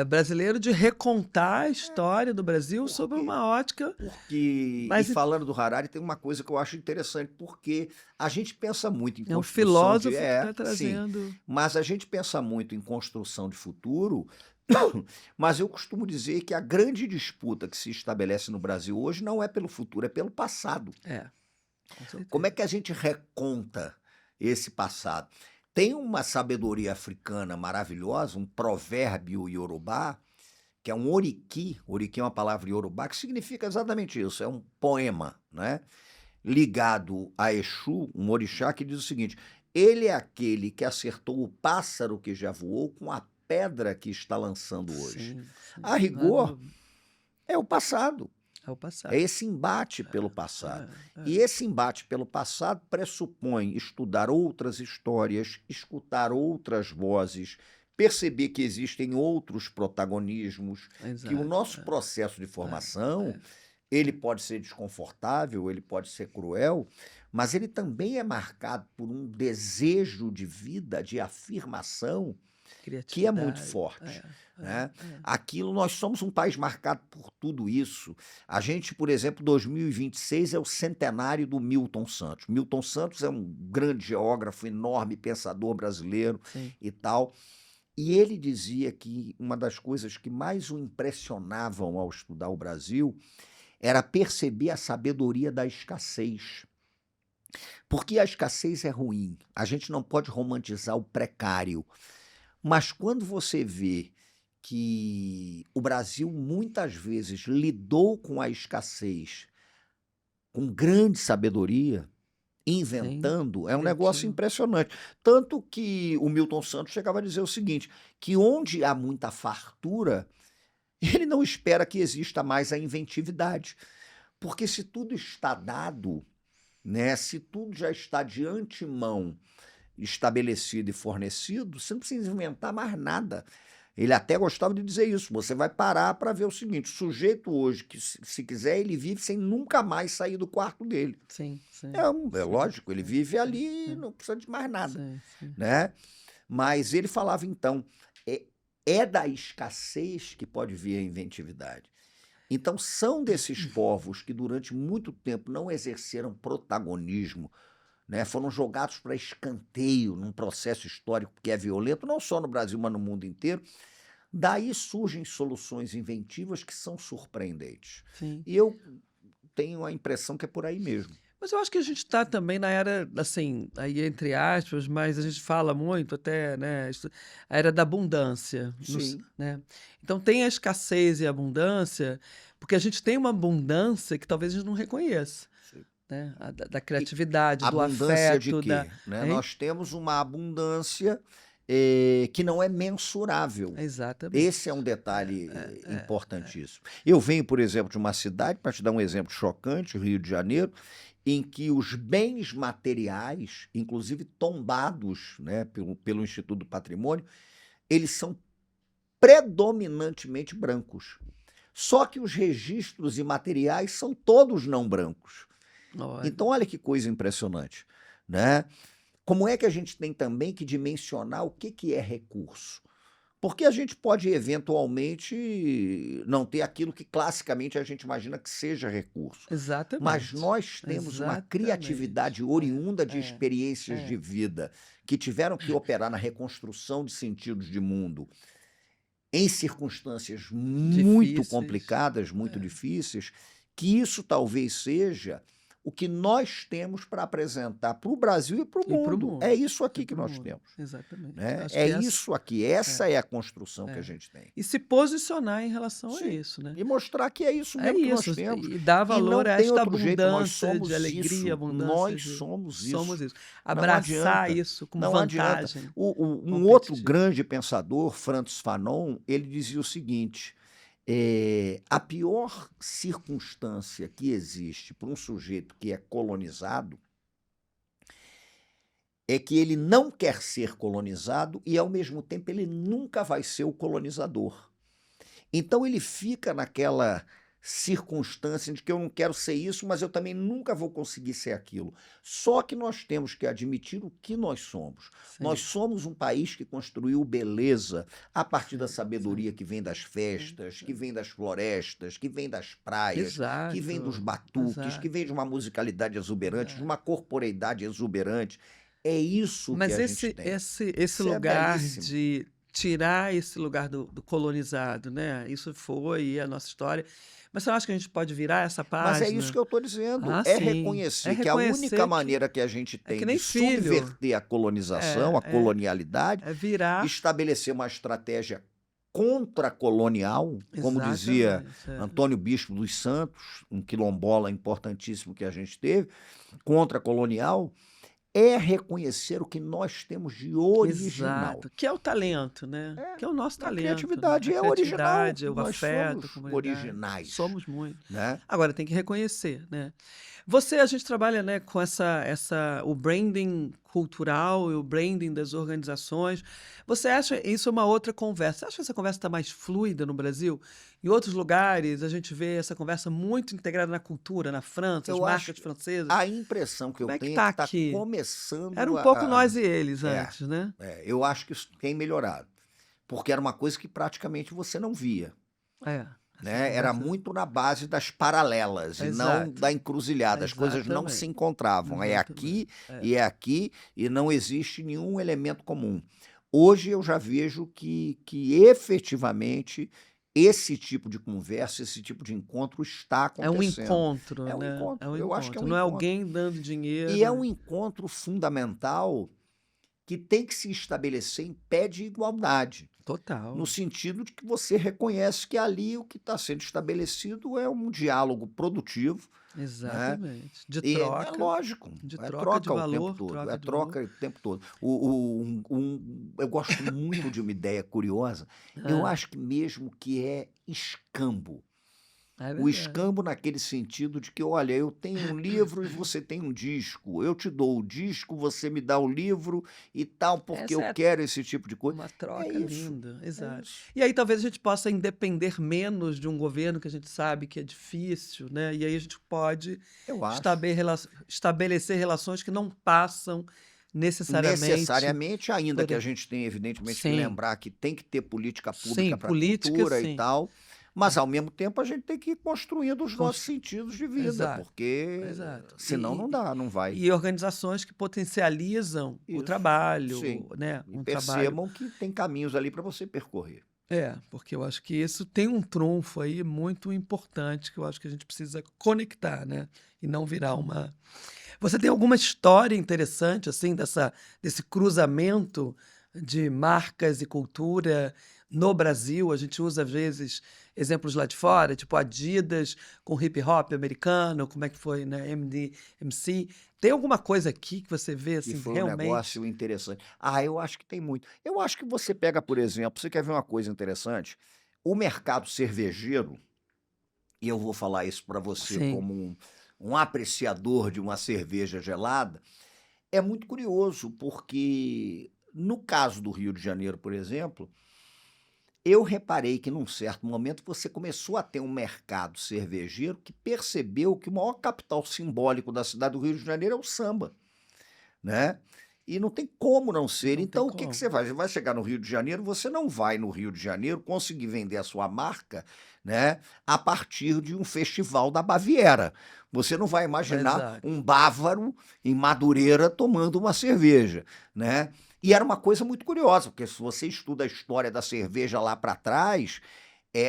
brasileiro de recontar a história do Brasil sob Porque uma ótica e mais falando do Harari, tem uma coisa que eu acho interessante, porque a gente pensa muito em é um construção de filósofo que está sim, trazendo mas a gente pensa muito em construção de futuro, mas eu costumo dizer que a grande disputa que se estabelece no Brasil hoje não é pelo futuro, é pelo passado. com Como é certeza. que a gente reconta esse passado? Tem uma sabedoria africana maravilhosa, um provérbio iorubá, que é um oriki. Oriki é uma palavra iorubá que significa exatamente isso, é um poema, né? Ligado a Exu, um orixá, que diz o seguinte: ele é aquele que acertou o pássaro que já voou com a pedra que está lançando hoje. Sim, sim, A não há rigor, dúvida, é o passado. é o É passado. esse embate pelo passado. E É, esse embate pelo passado pressupõe estudar outras histórias, escutar outras vozes, perceber que existem outros protagonismos, que o exato, nosso processo de é, formação, é, ele pode ser desconfortável, ele pode ser cruel, mas ele também é marcado por um desejo de vida, de afirmação, que é muito criatividade, forte, é, né. Aquilo nós somos um país marcado por tudo isso. A gente, por exemplo, 2026 é o centenário do Milton Santos. Milton Santos é um grande geógrafo, enorme pensador brasileiro sim, e tal, e ele dizia que uma das coisas que mais o impressionavam ao estudar o Brasil, era perceber a sabedoria da escassez. Porque a escassez é ruim, a gente não pode romantizar o precário. Mas quando você vê que o Brasil muitas vezes lidou com a escassez com grande sabedoria, sim, inventando, é um negócio criativo, impressionante. Tanto que o Milton Santos chegava a dizer o seguinte, que onde há muita fartura, ele não espera que exista mais a inventividade. Porque se tudo está dado, né, se tudo já está de antemão estabelecido e fornecido, você não precisa inventar mais nada. Ele até gostava de dizer isso, você vai parar para ver o seguinte, o sujeito hoje, que se quiser, ele vive sem nunca mais sair do quarto dele. sim, sim, É sim, lógico, ele sim, vive sim, ali e sim, não precisa de mais nada, sim, sim. né. Mas ele falava então, é é da escassez que pode vir a inventividade. Então são desses povos que durante muito tempo não exerceram protagonismo, né, foram jogados para escanteio num processo histórico que é violento, não só no Brasil, mas no mundo inteiro. Daí surgem soluções inventivas que são surpreendentes. Sim. E eu tenho a impressão que é por aí mesmo. Mas eu acho que a gente está também na era, assim, aí entre aspas, mas a gente fala muito até, né, a era da abundância, Sim. né? Então tem a escassez e a abundância, porque a gente tem uma abundância que talvez a gente não reconheça, Sim. né? Da E criatividade, do abundância de afeto, quê? Né? hein? Nós temos uma abundância que não é mensurável. Exatamente. Esse é um detalhe importantíssimo. Eu venho, por exemplo, de uma cidade, para te dar um exemplo chocante, Rio de Janeiro, em que os bens materiais, inclusive tombados, né, pelo Instituto do Patrimônio, eles são predominantemente brancos. Só que os registros imateriais são todos não brancos. Olha, Então, olha que coisa impressionante, né? Como é que a gente tem também que dimensionar o que é recurso? Porque a gente pode, eventualmente, não ter aquilo que classicamente a gente imagina que seja recurso. Mas exatamente. nós temos uma Exatamente. criatividade oriunda de É, experiências é. de vida que tiveram que operar na reconstrução de sentidos de mundo em circunstâncias muito Difíceis. complicadas, muito É. difíceis, que isso talvez seja o que nós temos para apresentar para o Brasil e para o E para o mundo. mundo. É isso E aqui que para o nós mundo. temos. Exatamente. Né? Acho É que isso aqui, essa é a construção que É. a gente tem. E se posicionar em relação a Sim. isso, né? E mostrar que é isso É mesmo que nós isso, temos. e dar E não valor a tem esta outro jeito, nós abundância somos de alegria, isso. abundância Nós de... somos Somos isso. isso. Não Abraçar adianta. isso como Não adianta. vantagem Um outro competitiva. grande pensador, Francis Fanon, ele dizia o seguinte: a pior circunstância que existe para um sujeito que é colonizado é que ele não quer ser colonizado e, ao mesmo tempo, ele nunca vai ser o colonizador. Então, ele fica naquela circunstância de que eu não quero ser isso, mas eu também nunca vou conseguir ser aquilo. Só que nós temos que admitir o que nós somos. Sim. Nós somos um país que construiu beleza a partir da Sim, sabedoria que vem das festas, que vem das florestas, que vem das praias, que vem dos Exato, batuques, exato. que vem de uma musicalidade exuberante, de uma corporeidade exuberante. É isso que Mas a gente tem. esse Isso é lugar belíssimo. de tirar esse lugar do colonizado, né? Isso foi a nossa história. Mas você acha que a gente pode virar essa Mas é isso página? que eu estou dizendo. Ah, É sim. reconhecer É que a reconhecer única que maneira que a gente é que tem nem de filho. subverter a colonização, a É colonialidade, virar. estabelecer uma estratégia contra-colonial, como dizia Exatamente. Antônio Bispo dos Santos, um quilombola importantíssimo que a gente teve, contra-colonial, é reconhecer o que nós temos de original. Exato. Que é o talento, né? É, Que é o nosso A talento, né? criatividade A é original. criatividade, o Nós afeto, a somos comunidade. originais. Somos muito. Né? Agora tem que reconhecer, né? A gente trabalha, né, com o branding cultural e o branding das organizações. Você acha isso uma outra conversa? Você acha que essa conversa está mais fluida no Brasil? Em outros lugares, a gente vê essa conversa muito integrada na cultura, na França, as Eu marcas acho, francesas. a impressão que Como eu é que tenho é tá que está aqui? começando Era um pouco nós e eles É, antes, né? eu acho que isso tem melhorado. Porque era uma coisa que praticamente você não via. É. Né? Era muito na base das paralelas e não Exato. da encruzilhada. As coisas não Exatamente. se encontravam. É aqui e é aqui e não existe nenhum elemento comum. Hoje eu já vejo que efetivamente esse tipo de conversa, esse tipo de encontro está É um acontecendo. encontro, É um né? encontro. É um Eu acho que é encontro. um Não é encontro. alguém dando dinheiro. E é um encontro fundamental que tem que se estabelecer em pé de igualdade. Total. No sentido de que você reconhece que ali o que está sendo estabelecido é um diálogo produtivo. Exatamente. De E troca. é lógico. De É troca de troca o valor, tempo todo. troca É de troca o tempo todo. Eu gosto muito de uma ideia curiosa. Eu Ah, acho que mesmo que é escambo. é O verdade. escambo naquele sentido de que, olha, eu tenho um livro e você tem um disco. Eu te dou o disco, você me dá o livro e tal, porque Essa eu é quero esse tipo de coisa. uma troca É isso. linda. É Exato. isso. E aí talvez a gente possa depender menos de um governo que a gente sabe que é difícil, né? E aí a gente pode Eu acho. estabelecer relações que não passam necessariamente. ainda por- que a gente tenha, evidentemente, que Sim. lembrar que tem que ter política Sim, pública para política, cultura sim. e tal, mas, ao mesmo tempo, a gente tem que ir construindo os Cons- nossos sentidos de vida, Exato, porque exato. senão não dá, não vai. E organizações que potencializam o Isso, trabalho, sim. né? E Um trabalho. percebam que tem caminhos ali para você percorrer. Porque eu acho que isso tem um trunfo aí muito importante que eu acho que a gente precisa conectar, né? E não virar uma. Você tem alguma história interessante, assim, desse cruzamento de marcas e cultura no Brasil? A gente usa, às vezes, exemplos lá de fora, tipo Adidas com hip hop americano, como é que foi, né? MC. Tem alguma coisa aqui que você vê, Que assim, foi um realmente? negócio interessante. Eu acho que tem muito. Eu acho que você pega, por exemplo, você quer ver uma coisa interessante? O mercado cervejeiro, e eu vou falar isso para você Sim, como um apreciador de uma cerveja gelada, é muito curioso, porque no caso do Rio de Janeiro, por exemplo, eu reparei que num certo momento você começou a ter um mercado cervejeiro que percebeu que o maior capital simbólico da cidade do Rio de Janeiro é o samba, né? E não tem como não ser. não tem Então, o que que como. você faz? Você vai chegar no Rio de Janeiro, você não vai no Rio de Janeiro conseguir vender a sua marca, né, a partir de um festival da Baviera. Você não vai imaginar Exato. um bávaro em Madureira tomando uma cerveja, né? E era uma coisa muito curiosa, porque se você estuda a história da cerveja lá para trás,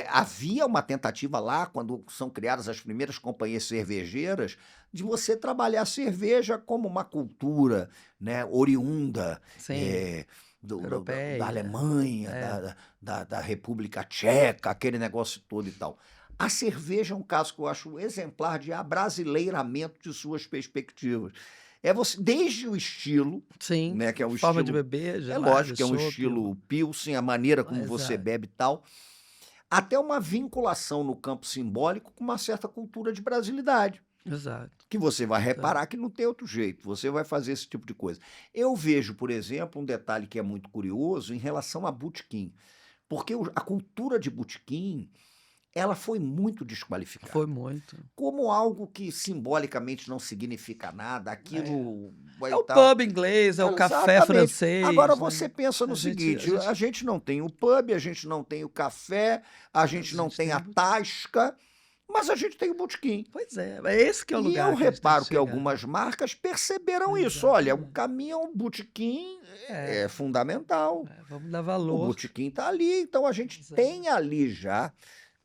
havia uma tentativa lá, quando são criadas as primeiras companhias cervejeiras, de você trabalhar a cerveja como uma cultura, né, oriunda, Sim, eh, da europeia. Alemanha, É, da República Tcheca, aquele negócio todo e tal. A cerveja é um caso que eu acho exemplar de abrasileiramento de suas perspectivas. É você, desde o estilo, sim, né, que é um forma de estilo, beber, é lógico gelado, que é um chopp, estilo Pilsen, a maneira como você exato, bebe e tal, até uma vinculação no campo simbólico com uma certa cultura de brasilidade, exato, que você vai exato. reparar que não tem outro jeito, você vai fazer esse tipo de coisa. Eu vejo, por exemplo, um detalhe que é muito curioso em relação a botequim, porque a cultura de botequim, ela foi muito Foi desqualificada. muito. Como algo que simbolicamente não significa nada, É. aquilo É e o tal. pub inglês, é o café Exatamente. Agora francês, você né? pensa no A seguinte: a gente, gente não tem o pub, a gente não tem o café, a gente mas a não gente tem tem a o botequim. tasca, mas a gente tem o botequim. Pois é esse que é o E eu lugar que a gente tem que reparo que chegar. algumas marcas perceberam isso. Olha, o Exatamente. caminho ao botequim É, é fundamental. vamos dar O valor. botequim está ali, então a gente Exato. tem ali já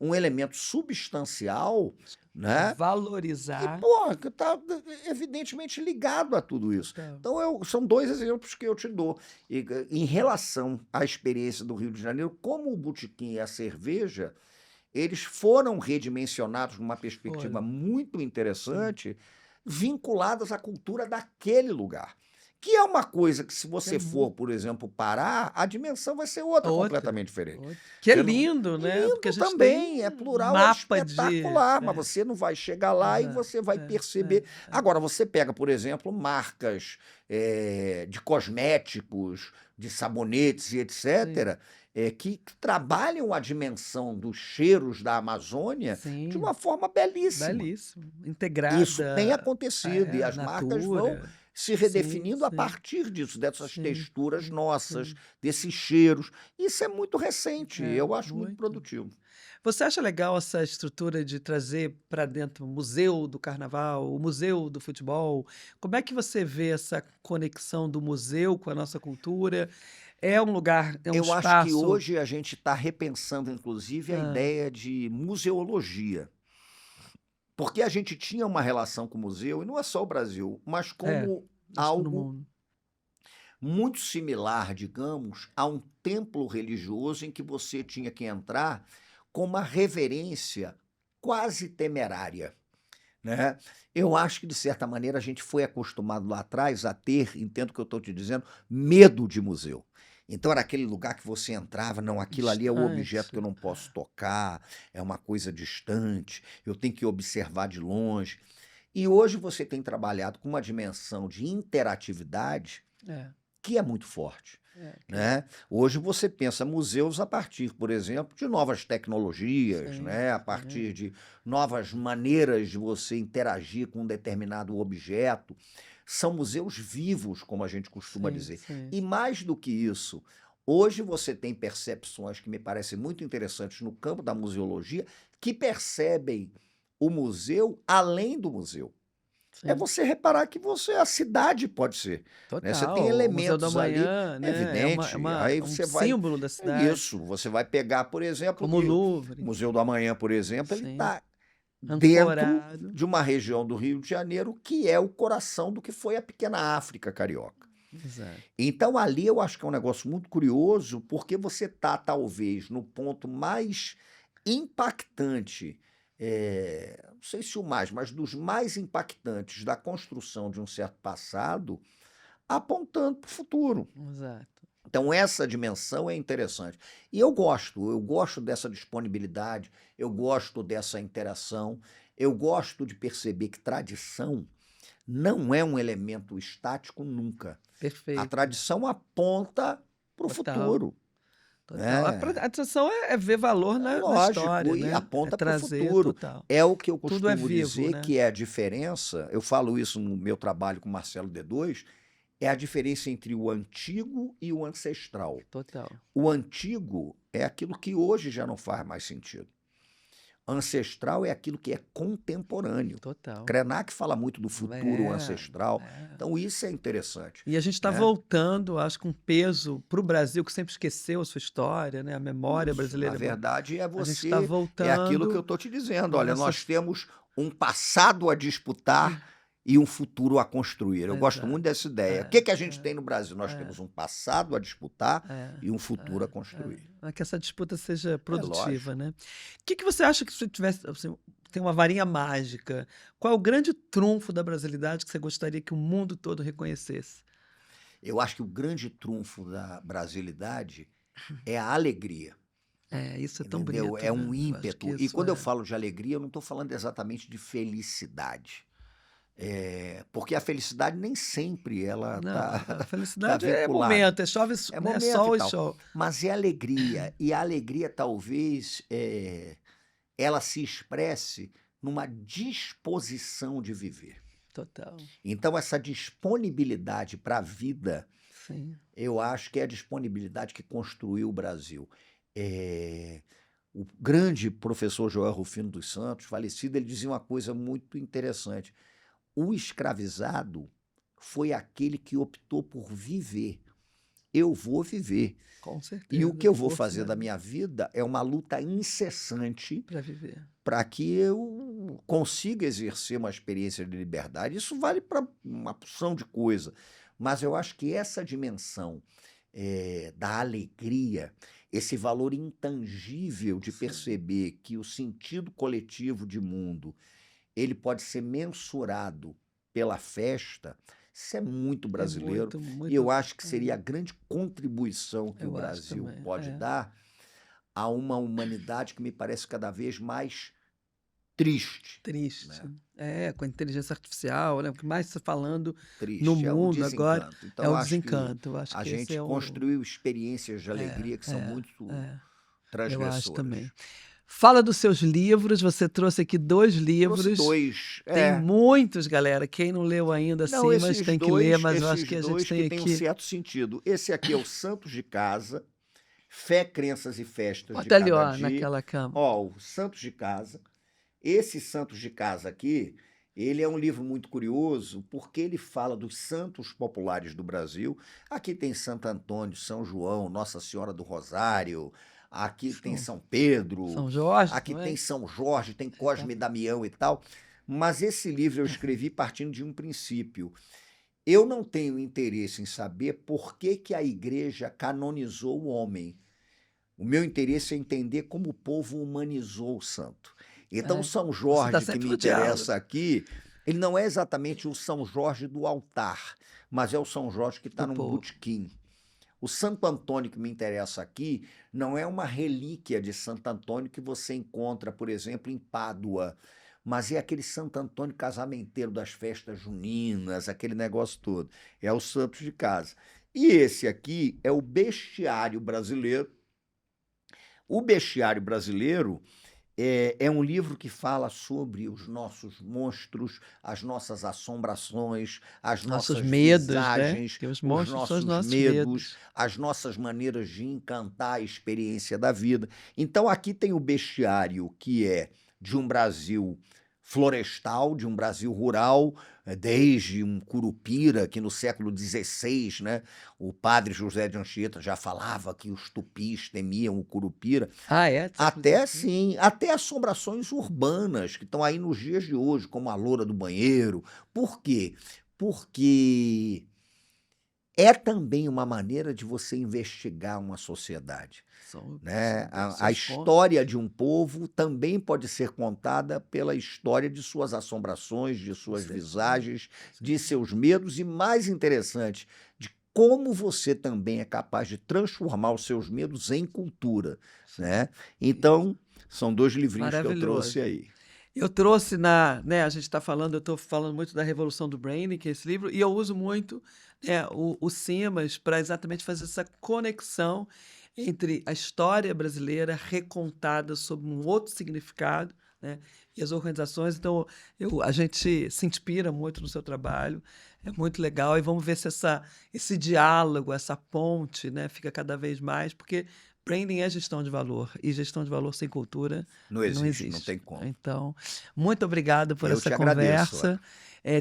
um elemento substancial, né? Que, Valorizar. porra, que está evidentemente ligado a tudo isso. Tá. Então, são dois exemplos que eu te dou. Em relação à experiência do Rio de Janeiro, como o botequim e a cerveja, eles foram redimensionados numa perspectiva Foram. muito Sim. interessante, vinculadas à cultura daquele lugar. Que é uma coisa que, se Que é você for, muito por exemplo, parar, a dimensão vai ser outra outra, completamente diferente. outra. Que é Você não. lindo, né? Porque a Lindo gente tem também, é um plural, é mapa de. espetacular, mas você não vai chegar lá e Exato. você vai perceber. Agora, você pega, por exemplo, marcas de cosméticos, de sabonetes e Sim, etc., que trabalham a dimensão dos cheiros da Amazônia de sim. uma forma belíssima. Belíssimo. Isso tem Integrada, acontecido e as marcas vão natura. se Sim, redefinindo a sim, partir disso, dessas sim, texturas sim, nossas, sim. desses cheiros. Isso é muito recente, É, eu acho muito muito. produtivo. Você acha legal essa estrutura de trazer para dentro o museu do carnaval, o museu do futebol? Como é que você vê essa conexão do museu com a nossa cultura? É um lugar, é um Eu acho que espaço. hoje a gente está repensando, inclusive, a Ah, ideia de museologia. Porque a gente tinha uma relação com o museu, e não é só o Brasil, mas é, como acho que no algo mundo. muito similar, digamos, a um templo religioso em que você tinha que entrar com uma reverência quase temerária, né? Eu acho que, de certa maneira, a gente foi acostumado lá atrás a ter, entendo o que eu estou te dizendo, medo de museu. Então era aquele lugar que você entrava, não, aquilo ali é o objeto que eu Distante. não posso tocar, é uma coisa distante, eu tenho que observar de longe. E hoje você tem trabalhado com uma dimensão de interatividade É, que é muito forte, que né? Hoje você pensa museus a partir, por exemplo, de novas tecnologias, sim, né? A sim, partir de novas maneiras de você interagir com um determinado objeto. São museus vivos, como a gente costuma sim, dizer. sim. E mais do que isso, hoje você tem percepções que me parecem muito interessantes no campo da museologia, que percebem o museu além do museu. é Sim, você reparar que a cidade pode ser, né? Você tem total. O Museu do elementos ali, Amanhã, é né, é uma é evidente. uma Aí um você vai, símbolo da é cidade, isso. Você vai pegar, por exemplo, como o que o Louvre. Museu do Amanhã, por exemplo, ele Sim, está dentro ancorado. de uma região do Rio de Janeiro que é o coração do que foi a pequena África carioca. Exato. Então ali eu acho que é um negócio muito curioso, porque você está talvez no ponto mais impactante, não sei se o mais, mas dos mais impactantes da construção de um certo passado, apontando para o futuro. Exato. Então essa dimensão é interessante. E eu gosto dessa disponibilidade, eu gosto dessa interação, eu gosto de perceber que tradição não é um elemento estático nunca. A Perfeito. tradição aponta para o Total, futuro, total. né? A tradição é ver valor É na história, lógico, e né, é aponta para o trazer futuro. total. É o que eu Tudo é costumo vivo, dizer né. que é a diferença, eu falo isso no meu trabalho com Marcelo D2, é a diferença entre o antigo e o ancestral. Total, O antigo é aquilo que hoje já não faz mais sentido. Ancestral é aquilo que é contemporâneo. total. Krenak fala muito do futuro É, ancestral, é. então isso é interessante, E a gente está né? voltando, acho que um peso para o Brasil que sempre esqueceu a sua história, né, a memória Isso, na brasileira verdade, a gente está é aquilo que eu voltando estou te dizendo. Olha, nessa nós temos um passado a disputar e um futuro a construir. Eu gosto exato. muito dessa ideia. O É, que que a gente é, tem no Brasil? Nós é, temos um passado a disputar é, e um futuro a é. construir. Para que essa disputa seja É produtiva, lógico. né. Que você acha que se tivesse, assim, tem uma varinha mágica, qual é o grande trunfo da brasilidade que você gostaria que o mundo todo reconhecesse? Eu acho que o grande trunfo da brasilidade é a alegria. É, isso é tão Entendeu? bonito, É né. um Eu acho que ímpeto. E isso quando eu é falo de alegria, eu não estou falando exatamente de felicidade. Porque a felicidade nem sempre ela não, tá, a tá felicidade é vinculada. momento, é chove, É né, momento e sol e tal. show. Mas é alegria. E a alegria talvez ela se expresse numa disposição de viver. Total, Então, essa disponibilidade para a vida, sim. eu acho que é a disponibilidade que construiu o Brasil. Eh, o grande professor Joel Rufino dos Santos, falecido, ele dizia uma coisa muito interessante. O escravizado foi aquele que optou por viver. Eu vou viver. Com E o certeza, que eu vou força fazer da da vida minha vida é uma luta incessante pra viver. para que eu consiga exercer uma experiência de liberdade. Isso vale para uma porção de coisa, mas eu acho que essa dimensão da alegria, esse valor intangível de Sim, perceber que o sentido coletivo de mundo ele pode ser mensurado pela festa, isso é muito é brasileiro muito, e eu muito acho que seria a grande contribuição que o eu acho Brasil também, pode é. dar a uma humanidade que me parece cada vez mais triste, Triste. né? É, com a inteligência artificial, né, o que mais está falando no Triste, é o mundo agora desencanto. é Então, o eu acho que desencanto, eu acho a que esse gente é o construiu experiências de é, alegria que são é, muito é, eu acho transgressoras. também. Fala dos seus livros, você trouxe aqui 2 Trouxe livros, dois, tem muitos, galera, quem não leu ainda, não, mas tem que ler, mas eu acho que esses a gente dois que tem têm um aqui certo sentido. Esse aqui é o Santos de Casa, Fé, Crenças e Festas de bota ali, Cada ó, Dia. naquela cama. Ó, o Santos de Casa. Esse Santos de Casa aqui, ele é um livro muito curioso porque ele fala dos santos populares do Brasil. Aqui tem Santo Antônio, São João, Nossa Senhora do Rosário, aqui tem Show. São Pedro, São Jorge aqui tem também? São Jorge, tem Cosme e Damião e tal. Mas esse livro eu escrevi partindo de um princípio. Eu não tenho interesse em saber por que que a igreja canonizou o homem. O meu interesse é entender como o povo humanizou o santo. Então, o É, São você está Jorge que sempre me no diálogo interessa aqui, ele não é exatamente o São Jorge do altar, mas é o São Jorge que está do num povo. botequim. O Santo Antônio que me interessa aqui não é uma relíquia de Santo Antônio que você encontra, por exemplo, em Pádua, mas é aquele Santo Antônio casamenteiro das festas juninas, aquele negócio todo. É o Santos de Casa. E esse aqui é o bestiário brasileiro. O bestiário brasileiro é um livro que fala sobre os nossos monstros, as nossas assombrações, as Nossos nossas medos, né, visagens, que os os monstros são os nossos nossos medos, medos. as nossas maneiras de encantar a experiência da vida. Então, aqui tem o bestiário, que é de um Brasil florestal de um Brasil rural, desde um Curupira, que no século XVI, né, o padre José de Anchieta já falava que os tupis temiam o Curupira, Ah, é? Do século até XVI? sim, até assombrações urbanas que estão aí nos dias de hoje, como a loura do banheiro. Por quê? Porque é também uma maneira de você investigar uma sociedade, São né? A seus pontos. história de um povo também pode ser contada pela história de suas assombrações, de Com suas certeza, visagens, com de certeza. seus medos e, mais interessante, de como você também é capaz de transformar os seus medos em cultura, Sim, né? isso. Então, são 2 livrinhos que eu trouxe Maravilhoso. aí. Eu trouxe né, a gente está falando, eu estou falando muito da Revolução do Branding, que é esse livro, e eu uso muito, né, o Simas para exatamente fazer essa conexão entre a história brasileira recontada sob um outro significado, né, e as organizações. Então, a gente se inspira muito no seu trabalho, é muito legal, e vamos ver se esse diálogo, essa ponte, né, fica cada vez mais, porque branding é gestão de valor, e gestão de valor sem cultura Não não existe, não existe. tem como. Então, muito obrigado por Eu essa te agradeço, conversa.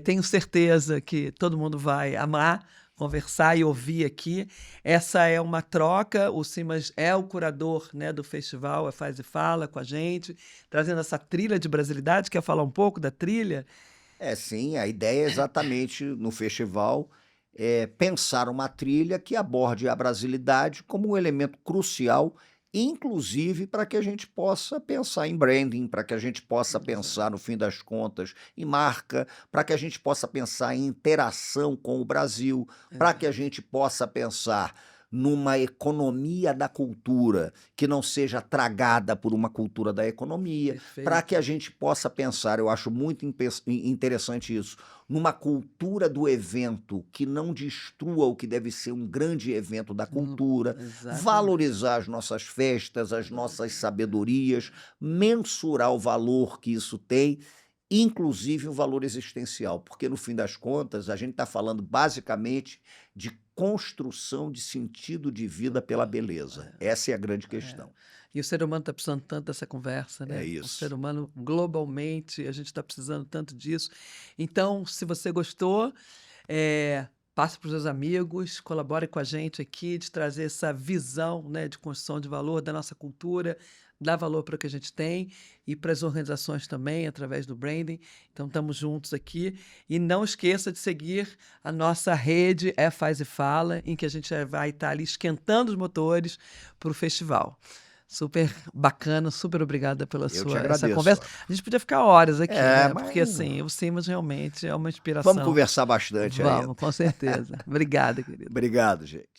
Tenho certeza que todo mundo vai amar conversar e ouvir aqui. Essa é uma troca. O Simas é o curador, né, do festival Faz e Fala com a gente, trazendo essa trilha de brasilidade. Quer falar um pouco da trilha? É, sim, a ideia é exatamente no festival pensar uma trilha que aborde a brasilidade como um elemento crucial, inclusive para que a gente possa pensar em branding, para que a gente possa Exato. pensar, no fim das contas, em marca, para que a gente possa pensar em interação com o Brasil, para que a Exato. gente possa pensar numa economia da cultura que não seja tragada por uma cultura da economia, para que Perfeito. a gente possa pensar, eu acho muito interessante isso, numa cultura do evento que não destrua o que deve ser um grande evento da cultura, Exatamente. valorizar as nossas festas, as nossas sabedorias, mensurar o valor que isso tem, inclusive o valor existencial, porque no fim das contas a gente está falando basicamente de construção de sentido de vida pela beleza. Essa é a grande questão. E o ser humano está precisando tanto dessa conversa, É né? O isso. ser humano, globalmente, a gente está precisando tanto disso. Então, se você gostou, passe para os seus amigos, colabore com a gente aqui de trazer essa visão, né, de construção de valor da nossa cultura, dar valor para o que a gente tem e para as organizações também, através do branding. Então, estamos juntos aqui. E não esqueça de seguir a nossa rede Faz e Fala, em que a gente vai estar ali esquentando os motores para o festival. Super bacana, super obrigada pela Eu te essa agradeço. conversa. A gente podia ficar horas aqui, É, né? Porque mas assim, o Simas realmente é uma vamos inspiração. conversar bastante ainda. Vamos, com certeza. Obrigada, querido. Obrigado, gente.